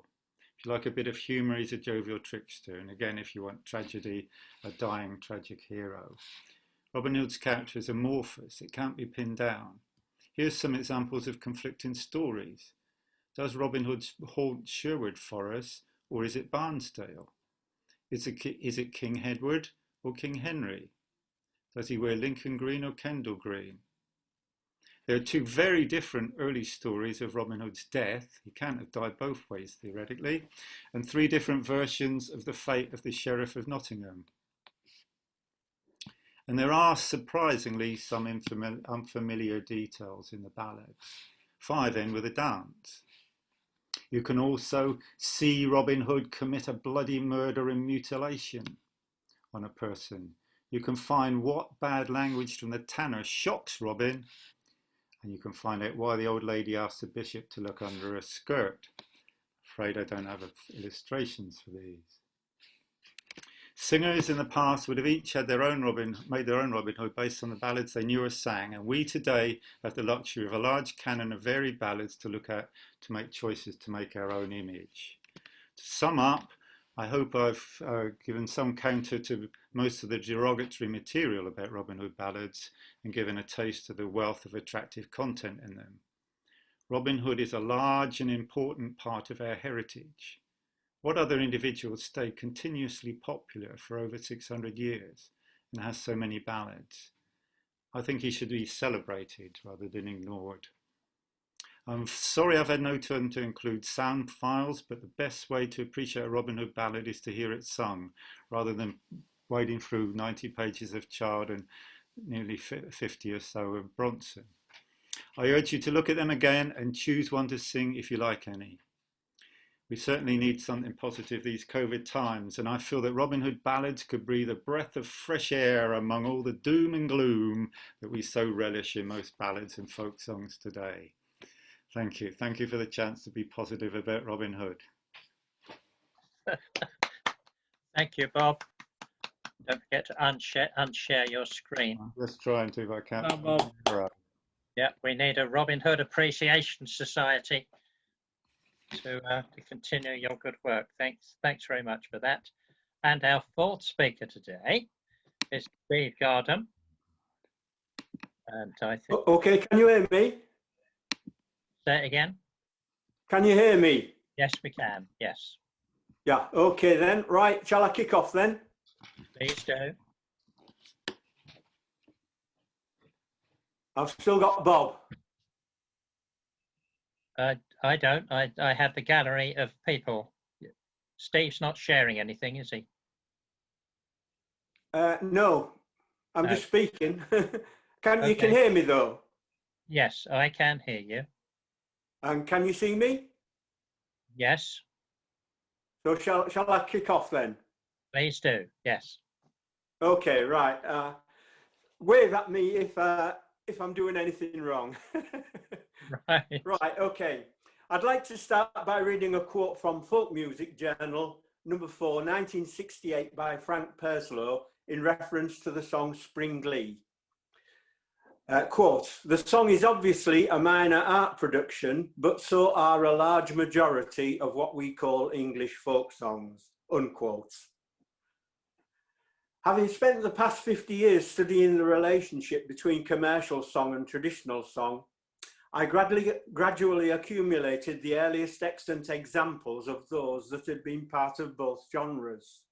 If you like a bit of humour, he's a jovial trickster. And again, if you want tragedy, a dying tragic hero. Robin Hood's character is amorphous. It can't be pinned down. Here's some examples of conflicting stories. Does Robin Hood haunt Sherwood Forest, or is it Barnsdale? Is it King Edward or King Henry? Does he wear Lincoln Green or Kendal Green? There are 2 very different early stories of Robin Hood's death. He can't have died both ways, theoretically, and 3 different versions of the fate of the Sheriff of Nottingham. And there are surprisingly some unfamiliar details in the ballads. 5 end with a dance. You can also see Robin Hood commit a bloody murder and mutilation on a person You can find what bad language from the tanner shocks Robin, and you can find out why the old lady asked the bishop to look under her skirt. Afraid I don't have illustrations for these. Singers in the past would have each had made their own Robin Hood based on the ballads they knew or sang, and we today have the luxury of a large canon of varied ballads to look at to make choices to make our own image. To sum up, I hope I've given some counter to most of the derogatory material about Robin Hood ballads and given a taste of the wealth of attractive content in them. Robin Hood is a large and important part of our heritage. What other individual stayed continuously popular for over 600 years and has so many ballads? I think he should be celebrated rather than ignored. I'm sorry I've had no turn to include sound files, but the best way to appreciate a Robin Hood ballad is to hear it sung, rather than wading through 90 pages of Chard and nearly 50 or so of Bronson. I urge you to look at them again and choose one to sing if you like any. We certainly need something positive these COVID times, and I feel that Robin Hood ballads could breathe a breath of fresh air among all the doom and gloom that we so relish in most ballads and folk songs today. Thank you. Thank you for the chance to be positive about Robin Hood. Thank you, Bob. Don't forget to unshare your screen. I'm just trying to if I can. Oh, Bob. Right. Yeah, we need a Robin Hood Appreciation Society to continue your good work. Thanks very much for that. And our fourth speaker today is Steve Gardham. And I think... Okay, can you hear me? Say it again. Can you hear me? Yes, we can. Yes. Yeah, okay then. Right, shall I kick off then? Please do. I've still got Bob. I don't. I have the gallery of people. Steve's not sharing anything, is he? No, I'm No. just speaking. You can Okay. hear me though? Yes, I can hear you. And can you see me? Yes, So shall I kick off then? please do. Yes. Okay, right. Wave at me if I'm doing anything wrong. Right. Right, okay. I'd like to start by reading a quote from Folk Music Journal, number 4, 1968, by Frank Perslow, in reference to the song Spring Glee. Quote, "The song is obviously a minor art production, but so are a large majority of what we call English folk songs," unquote. Having spent the past 50 years studying the relationship between commercial song and traditional song, I gradually accumulated the earliest extant examples of those that had been part of both genres.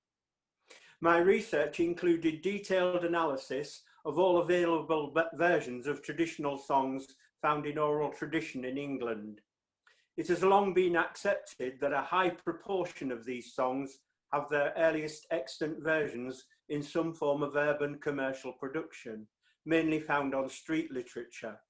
My research included detailed analysis of all available versions of traditional songs found in oral tradition in England. It has long been accepted that a high proportion of these songs have their earliest extant versions in some form of urban commercial production, mainly found on street literature.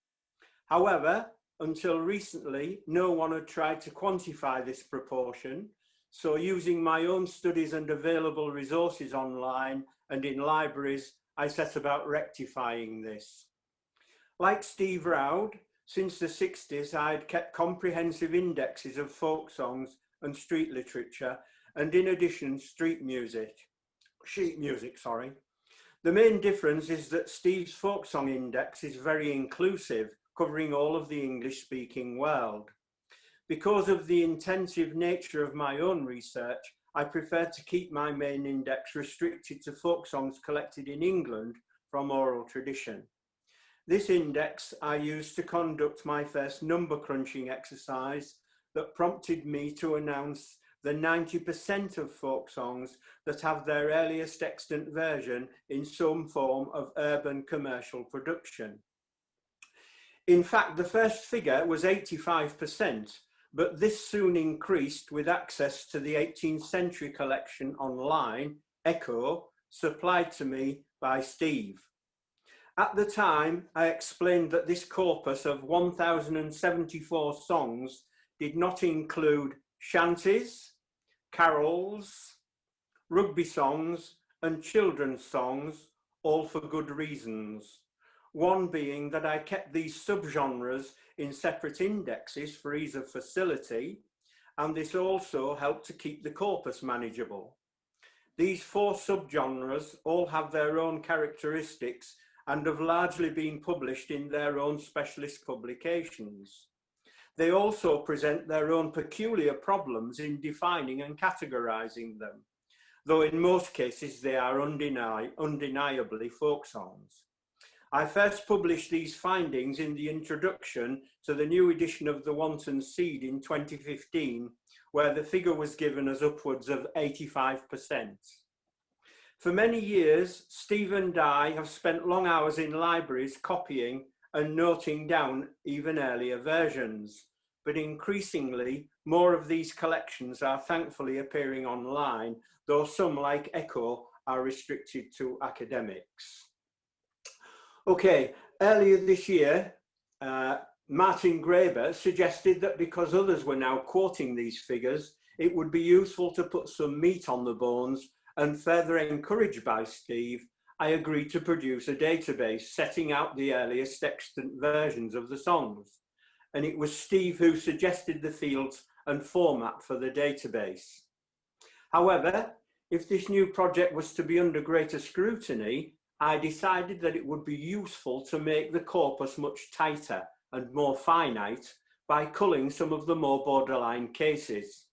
However, until recently, no one had tried to quantify this proportion, so using my own studies and available resources online and in libraries, I set about rectifying this. Like Steve Roud, since the 60s, I had kept comprehensive indexes of folk songs and street literature, and in addition, sheet music. The main difference is that Steve's folk song index is very inclusive, covering all of the English-speaking world. Because of the intensive nature of my own research, I prefer to keep my main index restricted to folk songs collected in England from oral tradition. This index I used to conduct my first number crunching exercise that prompted me to announce the 90% of folk songs that have their earliest extant version in some form of urban commercial production. In fact, the first figure was 85%, but this soon increased with access to the 18th century collection online, Echo, supplied to me by Steve. At the time, I explained that this corpus of 1,074 songs did not include shanties, carols, rugby songs, and children's songs, all for good reasons. One being that I kept these subgenres in separate indexes for ease of facility, and this also helped to keep the corpus manageable. These 4 subgenres all have their own characteristics and have largely been published in their own specialist publications. They also present their own peculiar problems in defining and categorizing them, though in most cases they are undeniably folk songs. I first published these findings in the introduction to the new edition of The Wanton Seed in 2015, where the figure was given as upwards of 85%. For many years, Steve and I have spent long hours in libraries copying and noting down even earlier versions, but increasingly more of these collections are thankfully appearing online, though some, like Echo, are restricted to academics. Okay, earlier this year, Martin Graeber suggested that because others were now quoting these figures, it would be useful to put some meat on the bones, and further encouraged by Steve, I agreed to produce a database setting out the earliest extant versions of the songs. And it was Steve who suggested the fields and format for the database. However, if this new project was to be under greater scrutiny, I decided that it would be useful to make the corpus much tighter and more finite by culling some of the more borderline cases.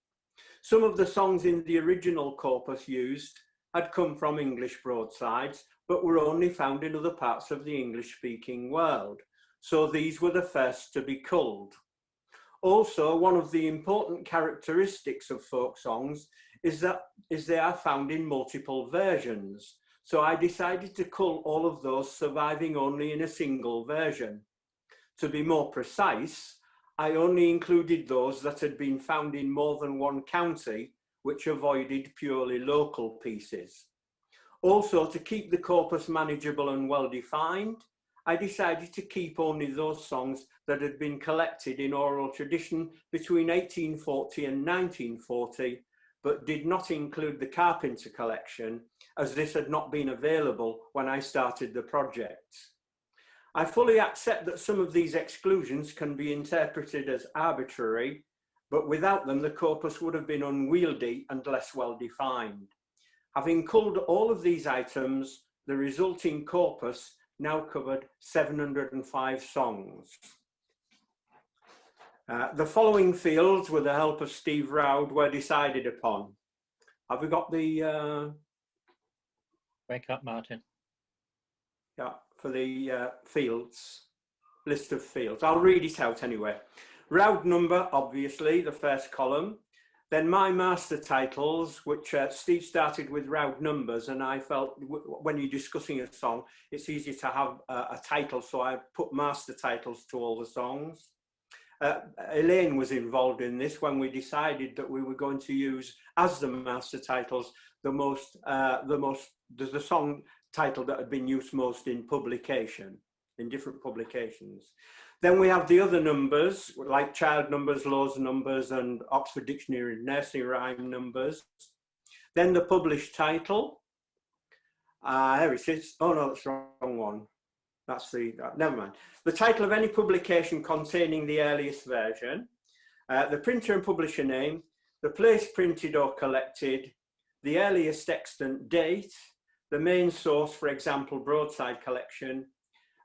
Some of the songs in the original corpus used had come from English broadsides, but were only found in other parts of the English-speaking world, so these were the first to be culled. Also, one of the important characteristics of folk songs is they are found in multiple versions, so I decided to cull all of those surviving only in a single version. To be more precise, I only included those that had been found in more than one county, which avoided purely local pieces. Also, to keep the corpus manageable and well-defined, I decided to keep only those songs that had been collected in oral tradition between 1840 and 1940, but did not include the Carpenter collection, as this had not been available when I started the project. I fully accept that some of these exclusions can be interpreted as arbitrary, but without them the corpus would have been unwieldy and less well defined. Having culled all of these items, the resulting corpus now covered 705 songs. The following fields, with the help of Steve Roud, were decided upon. Have we got the... Wake up, Martin. Yeah, for the fields, list of fields. I'll read it out anyway. Roud number, obviously, the first column. Then my master titles, which Steve started with Roud numbers, and I felt when you're discussing a song, it's easier to have a title, so I put master titles to all the songs. Elaine was involved in this when we decided that we were going to use as the master titles the song title that had been used most in publication, in different publications. Then we have the other numbers, like child numbers, Lowes numbers, and Oxford Dictionary nursery rhyme numbers. Then the published title. Here it is. Oh no, that's the wrong one. That's the, never mind. The title of any publication containing the earliest version, the printer and publisher name, the place printed or collected, the earliest extant date, the main source, for example, broadside collection,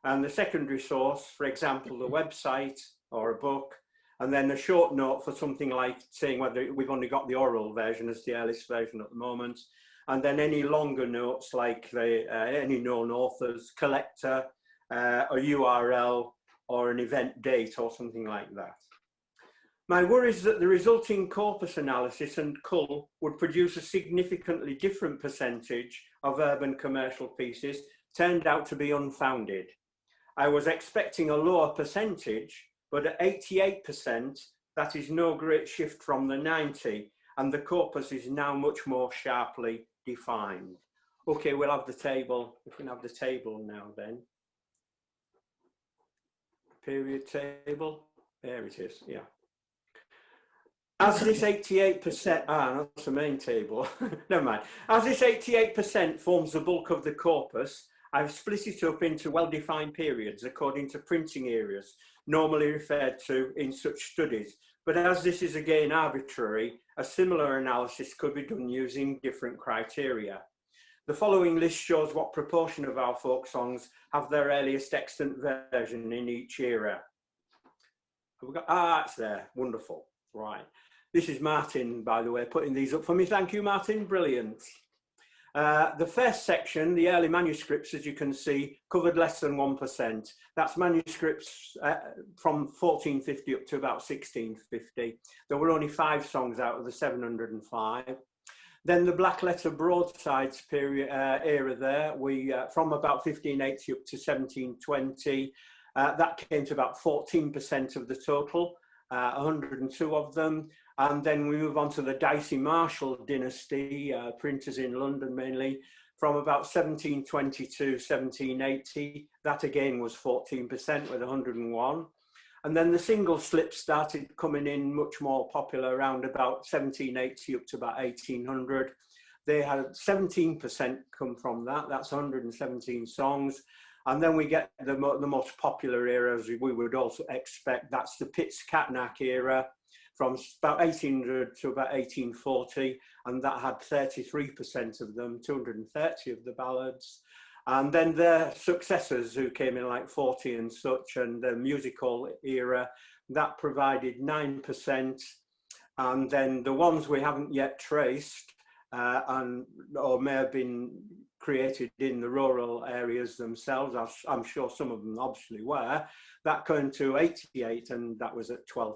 and the secondary source, for example, the website or a book, and then a short note for something like saying whether we've only got the oral version as the earliest version at the moment, and then any longer notes like any known authors, collector, a URL, or an event date or something like that. My worry is that the resulting corpus analysis and cull would produce a significantly different percentage of urban commercial pieces turned out to be unfounded. I was expecting a lower percentage, but at 88%, that is no great shift from the 90, and the corpus is now much more sharply defined. Okay, we'll have the table. If we can have the table now then. Period table, there it is, yeah. As this 88%, that's the main table, never mind. As this 88% forms the bulk of the corpus, I've split it up into well-defined periods according to printing eras, normally referred to in such studies. But as this is again arbitrary, a similar analysis could be done using different criteria. The following list shows what proportion of our folk songs have their earliest extant version in each era. Have we got, it's there, wonderful, right. This is Martin, by the way, putting these up for me. Thank you, Martin, brilliant. The first section, the early manuscripts, as you can see, covered less than 1%. That's manuscripts from 1450 up to about 1650. There were only 5 songs out of the 705. Then the black letter broadsides period era there, from about 1580 up to 1720, that came to about 14% of the total, 102 of them. And then we move on to the Dicey Marshall dynasty, printers in London mainly, from about 1720 to 1780. That again was 14% with 101. And then the single slips started coming in much more popular around about 1780 up to about 1800. They had 17% come from that. That's 117 songs. And then we get the most popular era, as we would also expect. That's the Pitts-Catnack era, from about 1800 to about 1840, and that had 33% of them, 230 of the ballads. And then their successors, who came in like 40 and such, and the musical era, that provided 9%. And then the ones we haven't yet traced, or may have been created in the rural areas themselves, I'm sure some of them obviously were, that came to 88, and that was at 12%.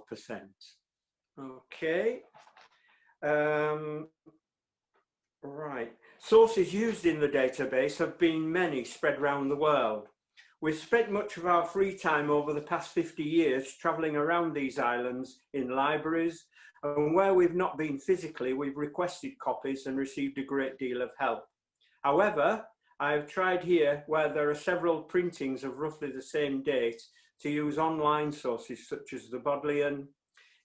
Okay, right. Sources used in the database have been many, spread around the world. We've spent much of our free time over the past 50 years travelling around these islands in libraries, and where we've not been physically, we've requested copies and received a great deal of help. However, I've tried here, where there are several printings of roughly the same date, to use online sources such as the Bodleian,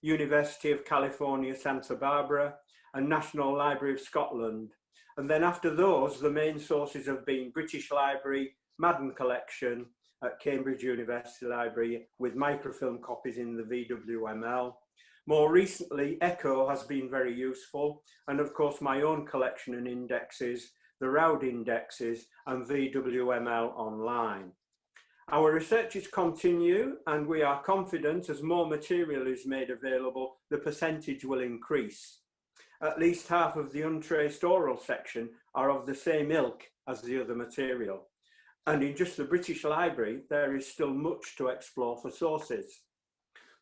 University of California, Santa Barbara, and National Library of Scotland. And then after those, the main sources have been British Library, Madden Collection at Cambridge University Library, with microfilm copies in the VWML. More recently, Echo has been very useful, and of course my own collection and indexes, the Roud indexes, and VWML Online. Our researches continue, and we are confident as more material is made available, the percentage will increase. At least half of the untraced oral section are of the same ilk as the other material. And in just the British Library, there is still much to explore for sources.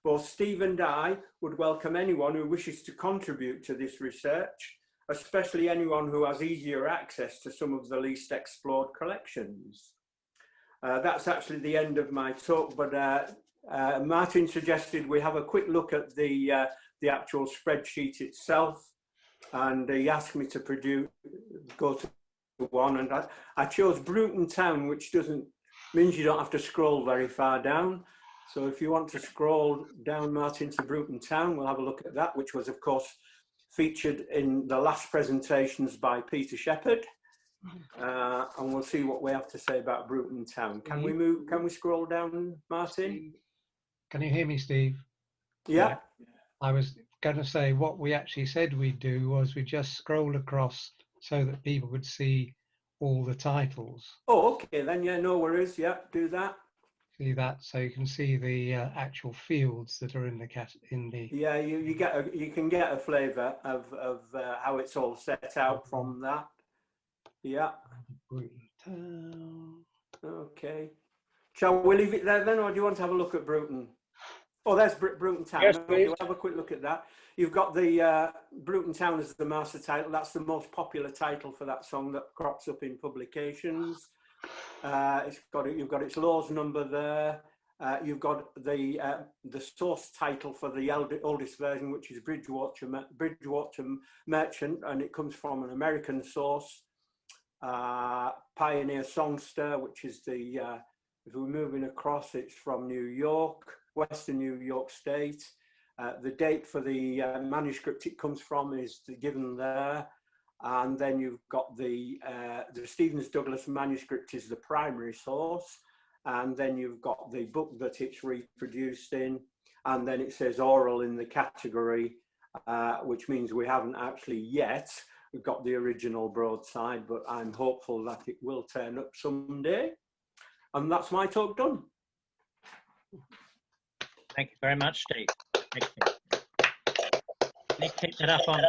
Both Steve and I would welcome anyone who wishes to contribute to this research, especially anyone who has easier access to some of the least explored collections. That's actually the end of my talk, but Martin suggested we have a quick look at the actual spreadsheet itself, and he asked me to go to one, and I chose Bruton Town, which means you don't have to scroll very far down. So if you want to scroll down, Martin, to Bruton Town, we'll have a look at that, which was, of course, featured in the last presentations by Peter Shepherd. And we'll see what we have to say about Bruton Town. Can we scroll down, Martin? Can you hear me, Steve? Yeah. I was going to say what we actually said we'd do was we just scroll across so that people could see all the titles. Oh, okay, then, yeah, no worries. Yeah, do that. See that, so you can see the actual fields that are in the Yeah, you can get a flavour of how it's all set out from that. Yeah. Okay. Shall we leave it there then, or do you want to have a look at Bruton? Oh, there's Bruton Town. Yes, please. We'll have a quick look at that. You've got the Bruton Town as the master title. That's the most popular title for that song that crops up in publications. You've got its Law's number there. You've got the source title for the oldest version, which is Bridgewater Merchant, and it comes from an American source. Pioneer Songster, which is if we're moving across, it's from New York, Western New York State. The date for the manuscript it comes from is given there. And then you've got the Stevens Douglas manuscript is the primary source. And then you've got the book that it's reproduced in. And then it says oral in the category, which means we haven't actually yet got the original broadside, but I'm hopeful that it will turn up someday. And that's my talk done. Thank you very much, Steve. Thank you. Keep it up on.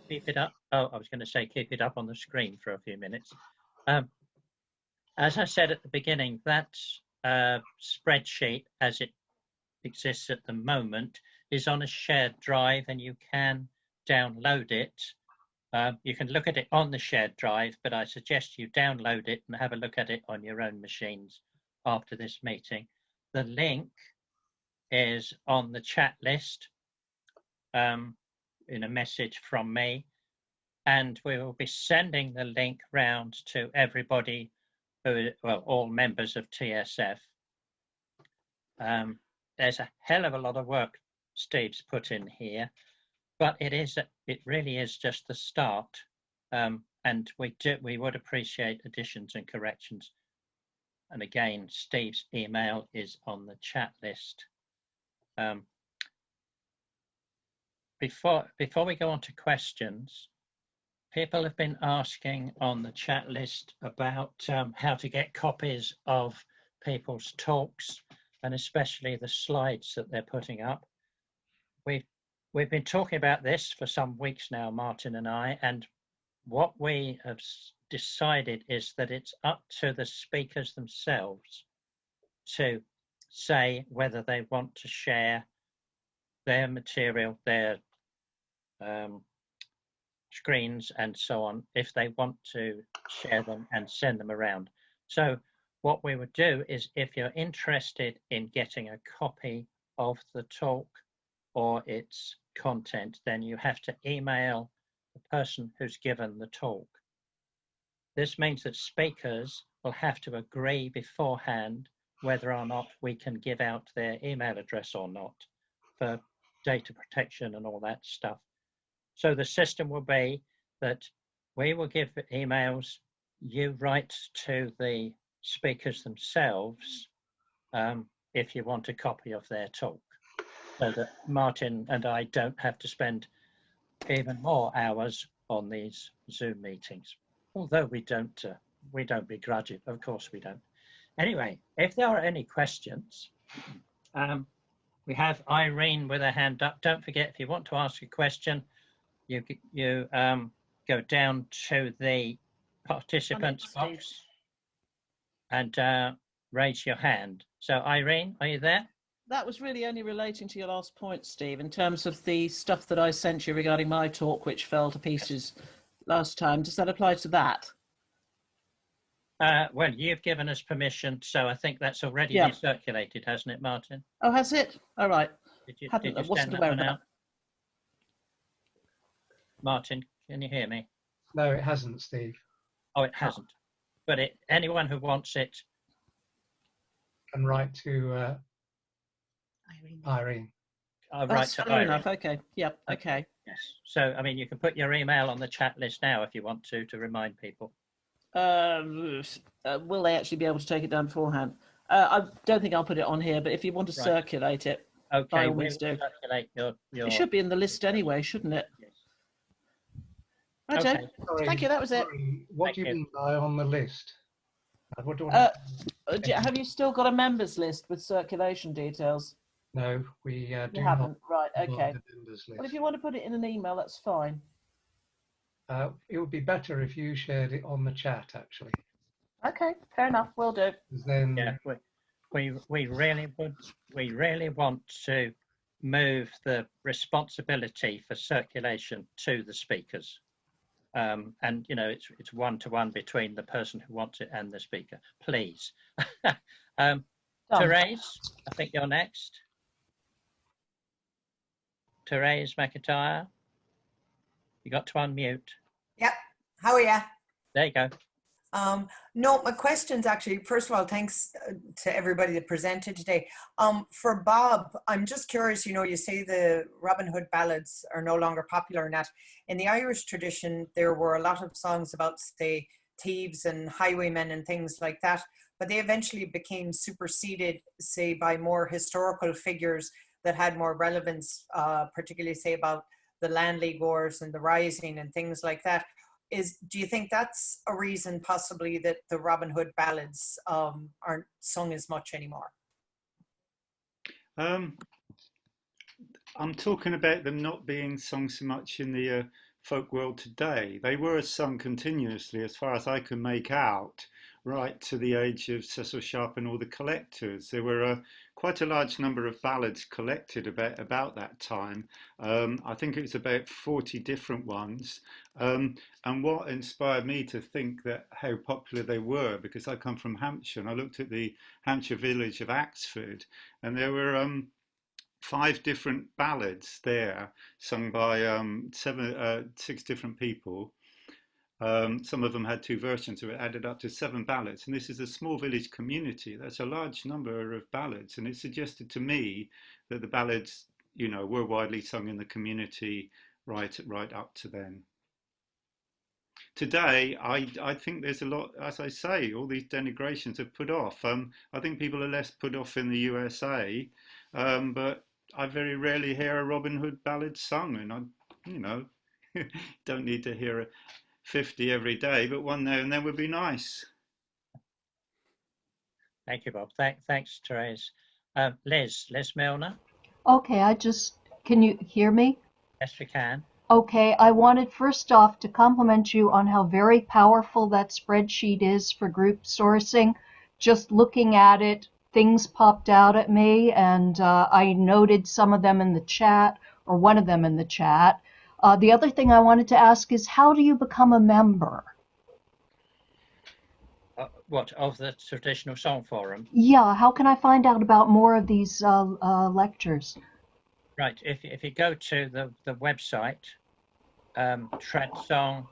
Keep it up. Oh, I was going to say keep it up on the screen for a few minutes. As I said at the beginning, that spreadsheet, as it exists at the moment, is on a shared drive, and you can download it. You can look at it on the shared drive, but I suggest you download it and have a look at it on your own machines after this meeting. The link is on the chat list in a message from me, and we will be sending the link round to everybody who, well, all members of TSF. There's a hell of a lot of work Steve's put in here, but it really is just the start, and we would appreciate additions and corrections. And again, Steve's email is on the chat list. Before we go on to questions, people have been asking on the chat list about how to get copies of people's talks, and especially the slides that they're putting up. We've been talking about this for some weeks now, Martin and I, and what we have decided is that it's up to the speakers themselves to say whether they want to share their material, their screens and so on, if they want to share them and send them around. So what we would do is, if you're interested in getting a copy of the talk or its content, then you have to email the person who's given the talk. This means that speakers will have to agree beforehand whether or not we can give out their email address or not, for data protection and all that stuff. So the system will be that we will give emails, you write to the speakers themselves if you want a copy of their talk, so that Martin and I don't have to spend even more hours on these Zoom meetings. Although we don't begrudge it, of course we don't. Anyway, if there are any questions, we have Irene with her hand up. Don't forget, if you want to ask a question, you go down to the participants box and raise your hand. So Irene, are you there? That was really only relating to your last point, Steve, in terms of the stuff that I sent you regarding my talk, which fell to pieces last time. Does that apply to that? Well, you've given us permission, so I think that's already been circulated, hasn't it, Martin? Oh, has it? All right. Did you wasn't aware of that. Martin, can you hear me? No, it hasn't, Steve. Oh, it hasn't. But anyone who wants it can write to Irene. That's fair enough. Okay. Yep. Okay. Yes. So, I mean, you can put your email on the chat list now if you want to remind people. Will they actually be able to take it down beforehand? I don't think I'll put it on here, but if you want to circulate it, okay, by all means do. Circulate your... It should be in the list anyway, shouldn't it? Yes. Okay. Sorry, thank you. That was it. What do you mean by on the list? What do have you still got a members list with circulation details? No, we do you haven't. not. Right. Okay. List. Well, if you want to put it in an email, that's fine. It would be better if you shared it on the chat, actually. Okay, fair enough. We'll do. Then, yeah, we really want to move the responsibility for circulation to the speakers, and you know it's one-to-one between the person who wants it and the speaker. Please, Therese, I think you're next. Therese McIntyre, you got to unmute. Yep. How are you? There you go. No, my question's actually, first of all, thanks to everybody that presented today. For Bob, I'm just curious, you know, you say the Robinhood Ballads are no longer popular and that. In the Irish tradition, there were a lot of songs about, say, thieves and highwaymen and things like that, but they eventually became superseded, say, by more historical figures that had more relevance, particularly, say, about the Landleague Wars and the Rising and things like that. Do you think that's a reason possibly that the Robin Hood ballads aren't sung as much anymore? I'm talking about them not being sung so much in the folk world today. They were sung continuously, as far as I can make out, right to the age of Cecil Sharp and all the collectors. There were quite a large number of ballads collected about that time. I think it was about 40 different ones. And what inspired me to think that how popular they were, because I come from Hampshire and I looked at the Hampshire village of Axford, and there were 5 different ballads there sung by 6 different people. Some of them had 2 versions, so it added up to 7 ballads. And this is a small village community. That's a large number of ballads. And it suggested to me that the ballads, you know, were widely sung in the community right up to then. Today, I think there's a lot, as I say, all these denigrations have put off. I think people are less put off in the USA, but I very rarely hear a Robin Hood ballad sung. And I, you know, don't need to hear 50 every day, but one now and then would be nice. Thank you, Bob. Thanks, Therese. Les Milner. Okay, can you hear me? Yes, we can. Okay, I wanted first off to compliment you on how very powerful that spreadsheet is for group sourcing. Just looking at it, things popped out at me, and I noted some of them in the chat, or one of them in the chat. The other thing I wanted to ask is, how do you become a member? What, of the Traditional Song Forum? Yeah, how can I find out about more of these lectures? Right, if you go to the website, tradsong.org,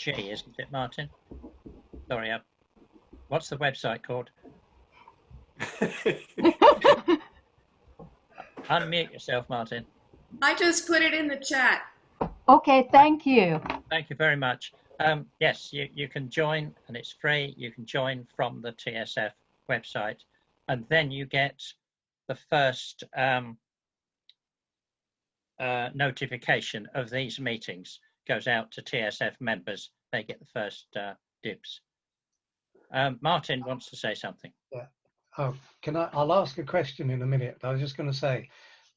isn't it, Martin? Sorry, what's the website called? Unmute yourself, Martin. I just put it in the chat. Okay, thank you. Thank you very much. Yes, you can join, and it's free. You can join from the TSF website, and then you get the first notification of these meetings. Goes out to TSF members. They get the first dibs. Martin wants to say something. Yeah. Oh, I'll ask a question in a minute. I was just going to say,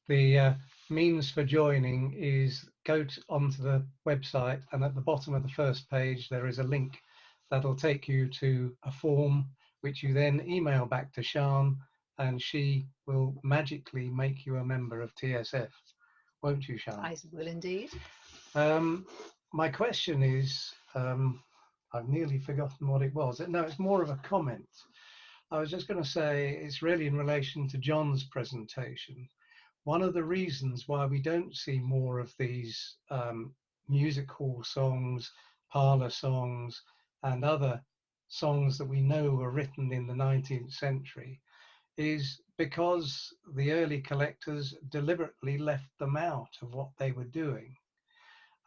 the means for joining is go onto the website, and at the bottom of the first page there is a link that'll take you to a form which you then email back to Sian, and she will magically make you a member of TSF. Won't you, Sian? I will indeed. My question is, I've nearly forgotten what it was. No, it's more of a comment. I was just going to say it's really in relation to John's presentation. One of the reasons why we don't see more of these music hall songs, parlour songs, and other songs that we know were written in the 19th century is because the early collectors deliberately left them out of what they were doing.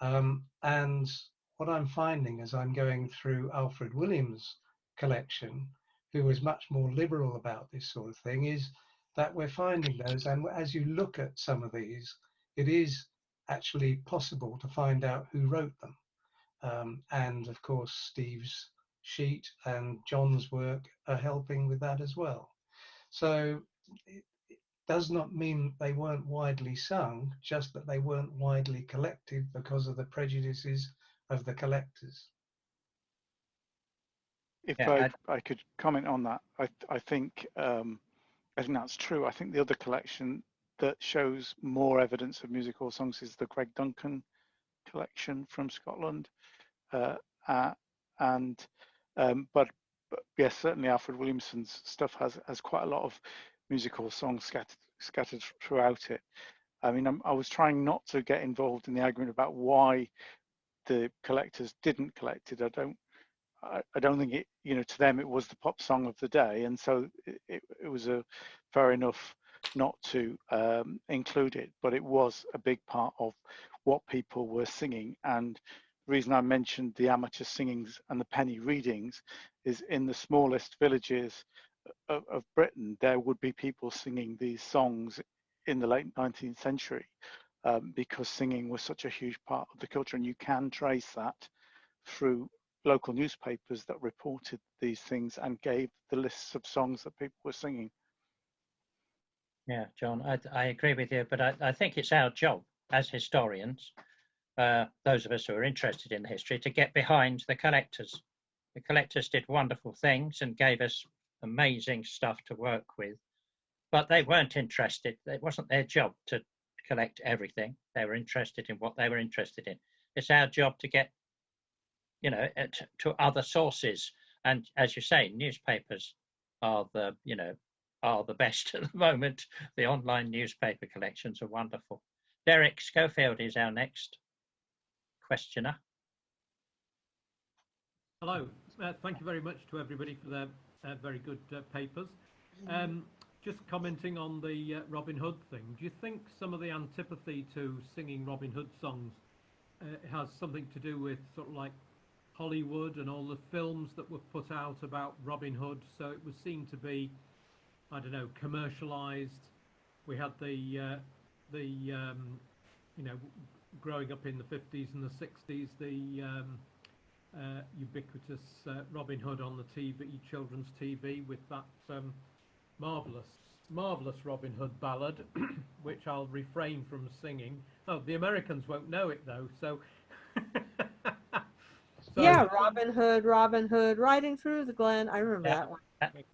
And what I'm finding as I'm going through Alfred Williams' collection, who was much more liberal about this sort of thing, is that we're finding those, and as you look at some of these, it is actually possible to find out who wrote them. And of course, Steve's sheet and John's work are helping with that as well. So it does not mean they weren't widely sung, just that they weren't widely collected because of the prejudices of the collectors. If I could comment on that, I think that's true. I think the other collection that shows more evidence of music hall songs is the Greg Duncan collection from Scotland, but yes, certainly Alfred Williamson's stuff has quite a lot of music hall songs scattered throughout it. I mean, I was trying not to get involved in the argument about why the collectors didn't collect it. I don't think it, to them it was the pop song of the day, and so it was fair enough not to include it, but it was a big part of what people were singing. And the reason I mentioned the amateur singings and the penny readings is in the smallest villages of Britain, there would be people singing these songs in the late 19th century because singing was such a huge part of the culture, and you can trace that through local newspapers that reported these things and gave the lists of songs that people were singing. Yeah, John, I agree with you, but I think it's our job as historians, those of us who are interested in history, to get behind the collectors. The collectors did wonderful things and gave us amazing stuff to work with, but they weren't interested. It wasn't their job to collect everything. They were interested in what they were interested in. It's our job to get, to other sources. And as you say, newspapers are the best at the moment. The online newspaper collections are wonderful. Derek Schofield is our next questioner. Hello. Thank you very much to everybody for their very good papers. Just commenting on the Robin Hood thing, do you think some of the antipathy to singing Robin Hood songs has something to do with sort of like Hollywood and all the films that were put out about Robin Hood? So it was seen to be, I don't know, commercialized. We had the growing up in the 50s and the 60s, the ubiquitous Robin Hood on the TV, children's TV, with that marvelous Robin Hood ballad, which I'll refrain from singing. Oh, the Americans won't know it though, so. Yeah, Robin Hood, riding through the glen. I remember that one.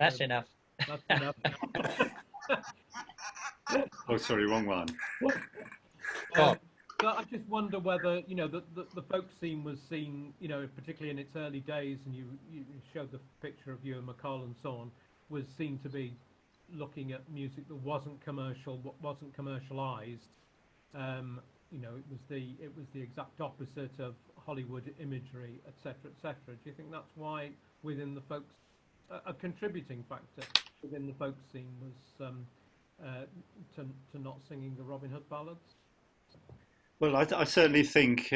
That's enough. That's enough. Oh, sorry, wrong one. But I just wonder whether, the folk scene was seen, particularly in its early days, and you showed the picture of Ewan MacColl and so on, was seen to be looking at music that wasn't commercial, wasn't commercialized. It was the exact opposite of Hollywood imagery, etc., etc. Do you think that's why within the folks, a contributing factor within the folk scene was to not singing the Robin Hood ballads? Well, I certainly think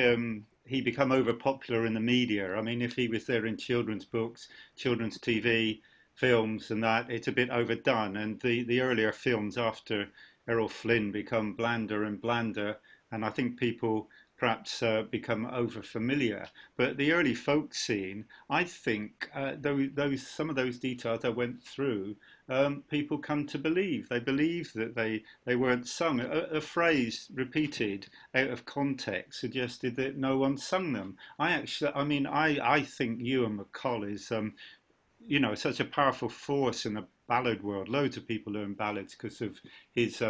he became over popular in the media. I mean, if he was there in children's books, children's TV, films and that, it's a bit overdone. And the earlier films after Errol Flynn become blander and blander, and I think people perhaps become over familiar. But the early folk scene, I think some of those details I went through, people come to believe. They believe that they weren't sung. A phrase repeated out of context suggested that no one sung them. I think Ewan MacColl is such a powerful force in the ballad world. Loads of people learn ballads because of his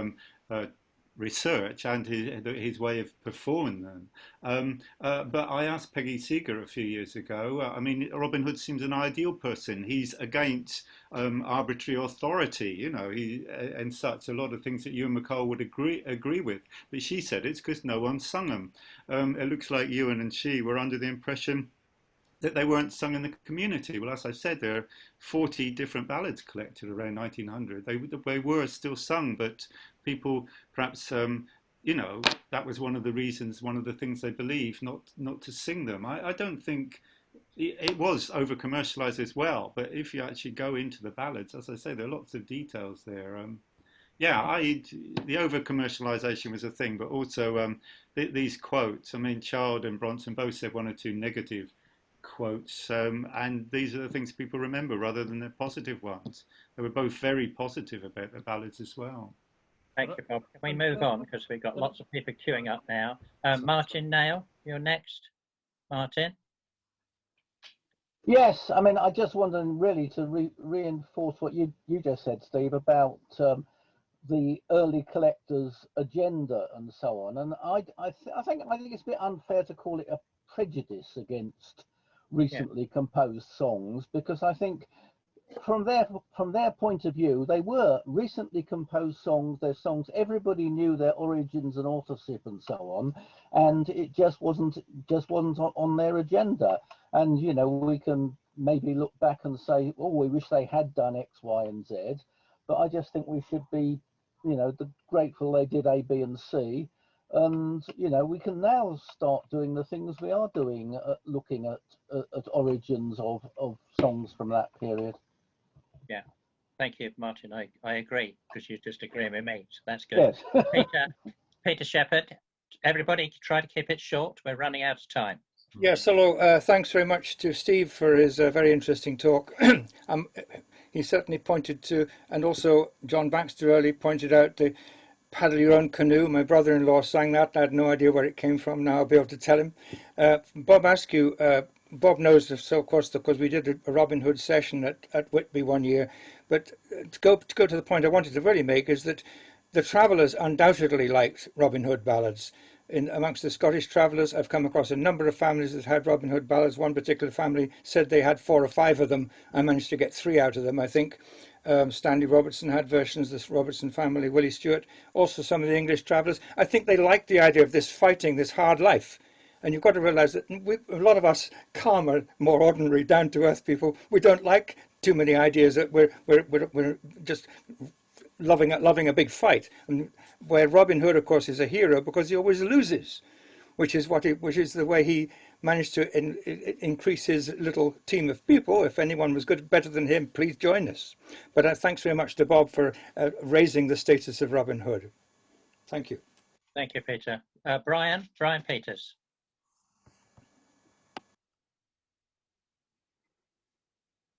research and his way of performing them. But I asked Peggy Seeger a few years ago, Robin Hood seems an ideal person. He's against arbitrary authority, and such, a lot of things that Ewan MacColl would agree with. But she said it's because no one sung them. It looks like Ewan and she were under the impression that they weren't sung in the community. Well, as I said, there are 40 different ballads collected around 1900. They were still sung, but people perhaps, that was one of the reasons, one of the things they believed, not to sing them. I don't think it was over commercialized as well, but if you actually go into the ballads, as I say, there are lots of details there. The over commercialization was a thing, but also these quotes. Child and Bronson both said one or two negative quotes, and these are the things people remember rather than the positive ones. They were both very positive about the ballads as well. Thank you, Bob. Can we move on, because we've got lots of people queuing up now? Martin Nail, you're next. Martin? Yes, I just wanted really to reinforce what you just said, Steve, about the early collectors' agenda and so on. And I think it's a bit unfair to call it a prejudice against recently composed songs, because I think from their point of view, they were recently composed songs. They're songs everybody knew their origins and authorship and so on, and it just wasn't on their agenda. And you know, we can maybe look back and say, oh, we wish they had done X, Y, and Z. But I just think we should be, you know, grateful they did A, B, and C. And you know, we can now start doing the things we are doing, looking at origins of songs from that period. Yeah, thank you, Martin. I agree, because you just agree with me, so that's good. Yes. Peter Shepherd, everybody try to keep it short. We're running out of time. Yes, hello. Thanks very much to Steve for his very interesting talk. He certainly pointed to, and also John Baxter early pointed out the paddle your own canoe. My brother-in-law sang that. I had no idea where it came from. Now I'll be able to tell him. Bob Askew, Bob knows this, so of course, because we did a Robin Hood session at Whitby one year. But to go to the point I wanted to really make is that the travellers undoubtedly liked Robin Hood ballads. Amongst the Scottish travellers, I've come across a number of families that had Robin Hood ballads. One particular family said they had 4 or 5 of them. I managed to get 3 out of them, I think. Stanley Robertson had versions, this Robertson family, Willie Stewart, also some of the English travellers. I think they liked the idea of this fighting, this hard life. And you've got to realise that a lot of us calmer, more ordinary, down-to-earth people, we don't like too many ideas that we're just loving a big fight. And where Robin Hood, of course, is a hero because he always loses, which is the way he managed to increase his little team of people. If anyone was better than him, please join us. But thanks very much to Bob for raising the status of Robin Hood. Thank you. Thank you, Peter. Brian Peters.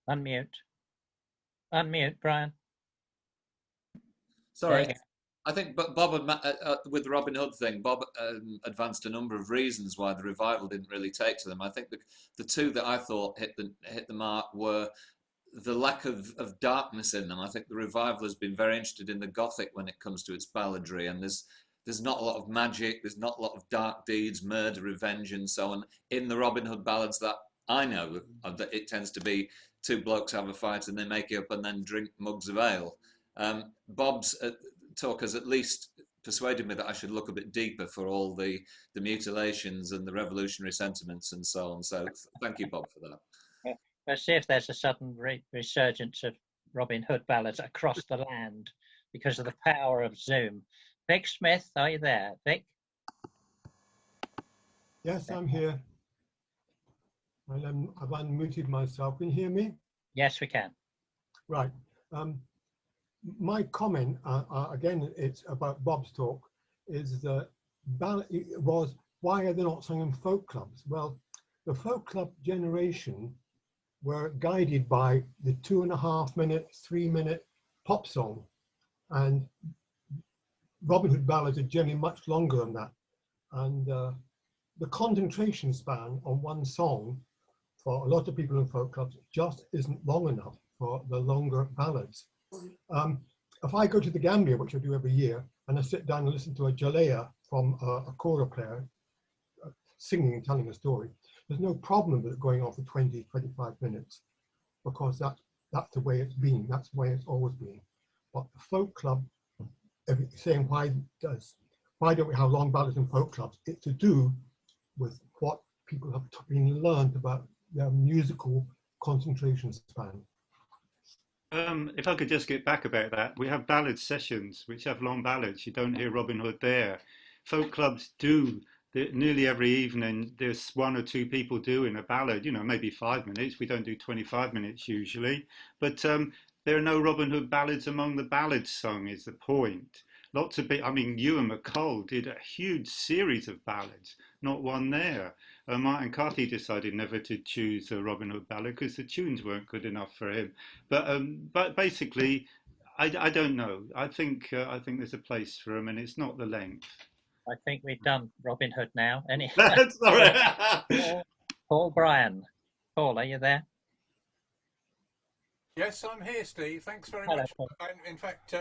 Unmute, Brian. Sorry. I think Bob, with the Robin Hood thing, Bob advanced a number of reasons why the revival didn't really take to them. I think the 2 that I thought hit the mark were the lack of darkness in them. I think the revival has been very interested in the Gothic when it comes to its balladry, and there's not a lot of magic, there's not a lot of dark deeds, murder, revenge, and so on. In the Robin Hood ballads that I know, that it tends to be 2 blokes have a fight and they make it up and then drink mugs of ale. Bob's talk has at least persuaded me that I should look a bit deeper for all the mutilations and the revolutionary sentiments and so on. So thank you, Bob, for that. Let's see if there's a sudden resurgence of Robin Hood ballads across the land because of the power of Zoom. Vic Smith, are you there? Vic? Yes, I'm here. And I've unmuted myself. Can you hear me? Yes, we can. Right. My comment, again, it's about Bob's talk, is that was, why are they not singing folk clubs? Well, the folk club generation were guided by the 2.5 minute, 3 minute pop song. And Robin Hood ballads are generally much longer than that. And the concentration span on one song for a lot of people in folk clubs just isn't long enough for the longer ballads. If I go to the Gambia, which I do every year, and I sit down and listen to a jalea from a kora player singing and telling a story, there's no problem with it going on for 20, 25 minutes, because that's the way it's been. That's the way it's always been. But the folk club, saying why don't we have long ballads in folk clubs? It's to do with what people have been learned about their musical concentration span. If I could just get back about that, we have ballad sessions which have long ballads. You don't hear Robin Hood there. Folk clubs do. Nearly every evening there's 1 or 2 people doing a ballad, maybe 5 minutes. We don't do 25 minutes usually. But there are no Robin Hood ballads among the ballads sung is the point. Lots of Ewan MacColl did a huge series of ballads, not one there. Martin Carthy decided never to choose a Robin Hood ballad because the tunes weren't good enough for him. But basically, I don't know. I think there's a place for them, and it's not the length. I think we've done Robin Hood now. Sorry. Paul Bryan. Paul, are you there? Yes, I'm here, Steve. Thanks very Hello, much. Paul. In fact,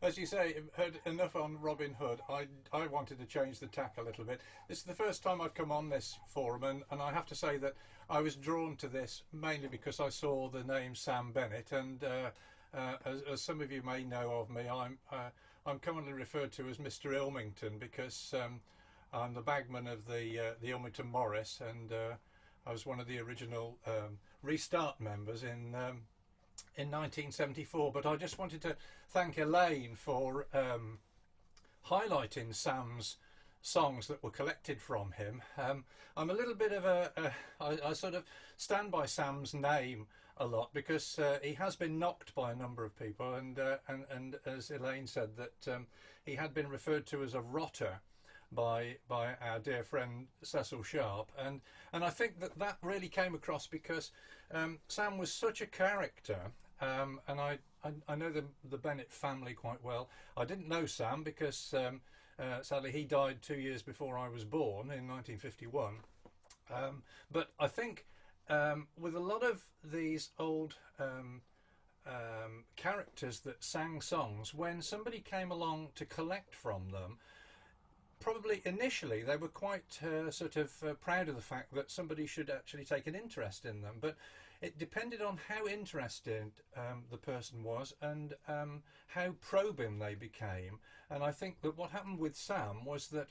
as you say, heard enough on Robin Hood. I wanted to change the tack a little bit. This is the first time I've come on this forum, and I have to say that I was drawn to this mainly because I saw the name Sam Bennett, and as some of you may know of me, I'm commonly referred to as Mr. Ilmington because I'm the bagman of the Ilmington Morris, and I was one of the original Restart members in 1974, but I just wanted to thank Elaine for highlighting Sam's songs that were collected from him. I'm a little bit of I sort of stand by Sam's name a lot because he has been knocked by a number of people, and as Elaine said, that he had been referred to as a rotter by our dear friend Cecil Sharp, and I think that really came across because Sam was such a character, and I know the Bennett family quite well. I didn't know Sam because sadly he died 2 years before I was born in 1951, but I think with a lot of these old characters that sang songs, when somebody came along to collect from them, probably initially they were quite sort of proud of the fact that somebody should actually take an interest in them, but it depended on how interested the person was and how probing they became. And I think that what happened with Sam was that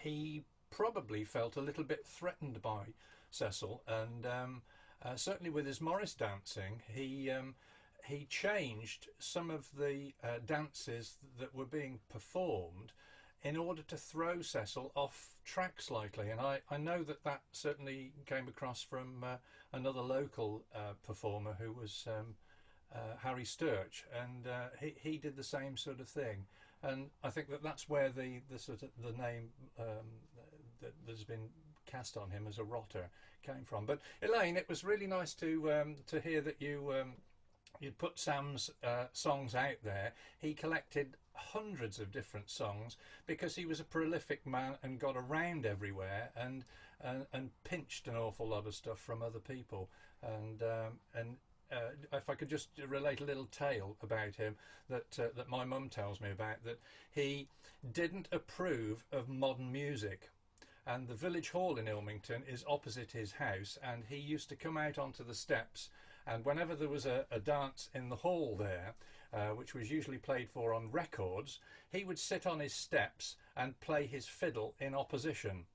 he probably felt a little bit threatened by Cecil, and certainly with his Morris dancing, he changed some of the dances that were being performed in order to throw Cecil off track slightly, and I know that certainly came across from another local performer who was Harry Sturch, and he did the same sort of thing, and I think that's where the sort of the name that's been cast on him as a rotter came from. But Elaine, it was really nice to hear that you'd put Sam's songs out there. He collected hundreds of different songs because he was a prolific man and got around everywhere and pinched an awful lot of stuff from other people. And if I could just relate a little tale about him that my mum tells me about, that he didn't approve of modern music. And the village hall in Ilmington is opposite his house, and he used to come out onto the steps, and whenever there was a dance in the hall there, which was usually played for on records, he would sit on his steps and play his fiddle in opposition.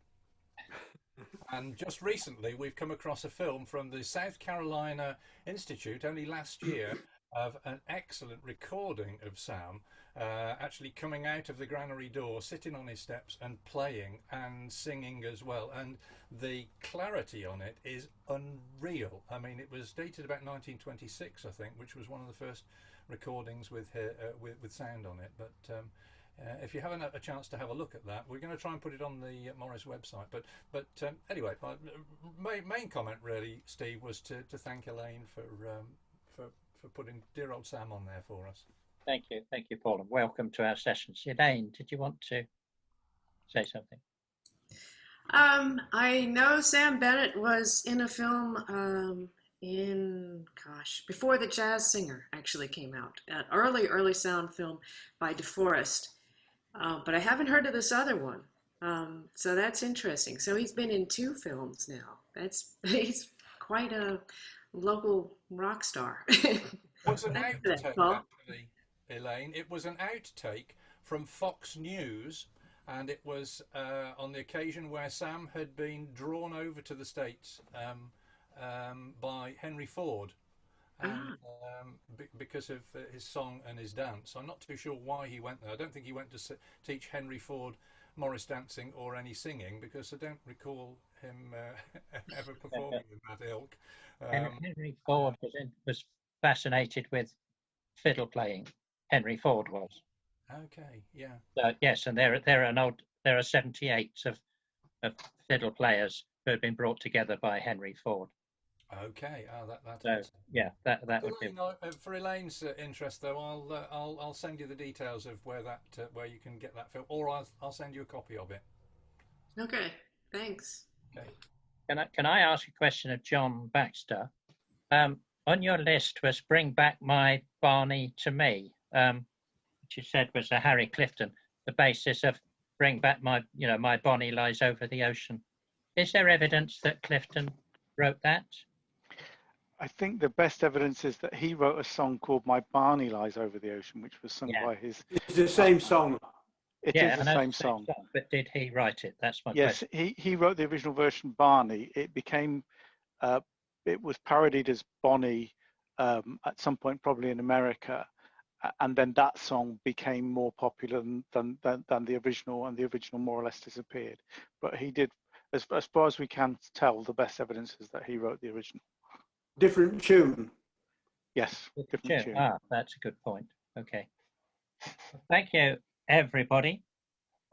And just recently we've come across a film from the South Carolina Institute only last year of an excellent recording of Sam actually coming out of the granary door, sitting on his steps and playing and singing as well, and the clarity on it is unreal. I mean, it was dated about 1926, I think, which was one of the first recordings with sound on it. But if you haven't had a chance to have a look at that, we're going to try and put it on the Morris website. But anyway, my main comment really, Steve, was to thank Elaine for putting dear old Sam on there for us. Thank you, Paul, and welcome to our sessions. Elaine, did you want to say something? I know Sam Bennett was in a film before The Jazz Singer actually came out, an early sound film by DeForest, but I haven't heard of this other one, so that's interesting. So he's been in 2 films now. He's quite a local rock star. Was an outtake, actually, Elaine. It was an outtake from Fox News, and it was on the occasion where Sam had been drawn over to the States by Henry Ford, and, because of his song and his dance. I'm not too sure why he went there. I don't think he went to teach Henry Ford Morris dancing or any singing, because I don't recall him ever performing in that ilk. Henry Ford was fascinated with fiddle playing. Henry Ford was. Okay, yeah. Yes, and there are 78 of fiddle players who have been brought together by Henry Ford. Okay, that would be. For Elaine's interest, though, I'll send you the details of where you can get that film, or I'll send you a copy of it. Okay, thanks. Okay. Can I ask a question of John Baxter? On your list was Bring Back My Barney to Me, which you said was a Harry Clifton, the basis of Bring Back My, My Bonnie Lies Over the Ocean. Is there evidence that Clifton wrote that? I think the best evidence is that he wrote a song called My Barney Lies Over the Ocean, which was sung by his... It's the same song. It is the same song. But did he write it? That's my question. Yes, he wrote the original version, Barney. It became... it was parodied as Bonnie at some point, probably in America, and then that song became more popular than the original, and the original more or less disappeared. But he did, as far as we can tell, the best evidence is that he wrote the original. Different tune. Yes, different tune. Ah, that's a good point. Okay. Thank you, everybody.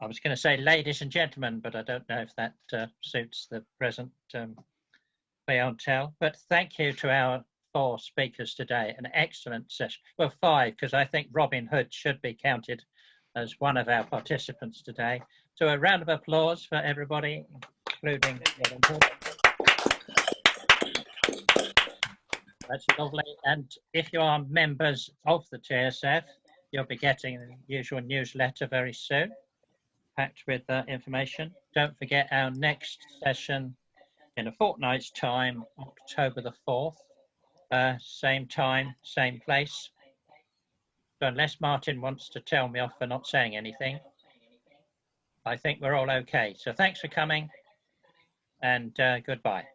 I was going to say ladies and gentlemen, but I don't know if that suits the present clientele. But thank you to our 4 speakers today. An excellent session. Well, 5, because I think Robin Hood should be counted as one of our participants today. So a round of applause for everybody, including Robin Hood. That's lovely. And if you are members of the TSF, you'll be getting the usual newsletter very soon, packed with information. Don't forget our next session in a fortnight's time, October the 4th. Same time, same place. So unless Martin wants to tell me off for not saying anything, I think we're all okay. So thanks for coming, and goodbye.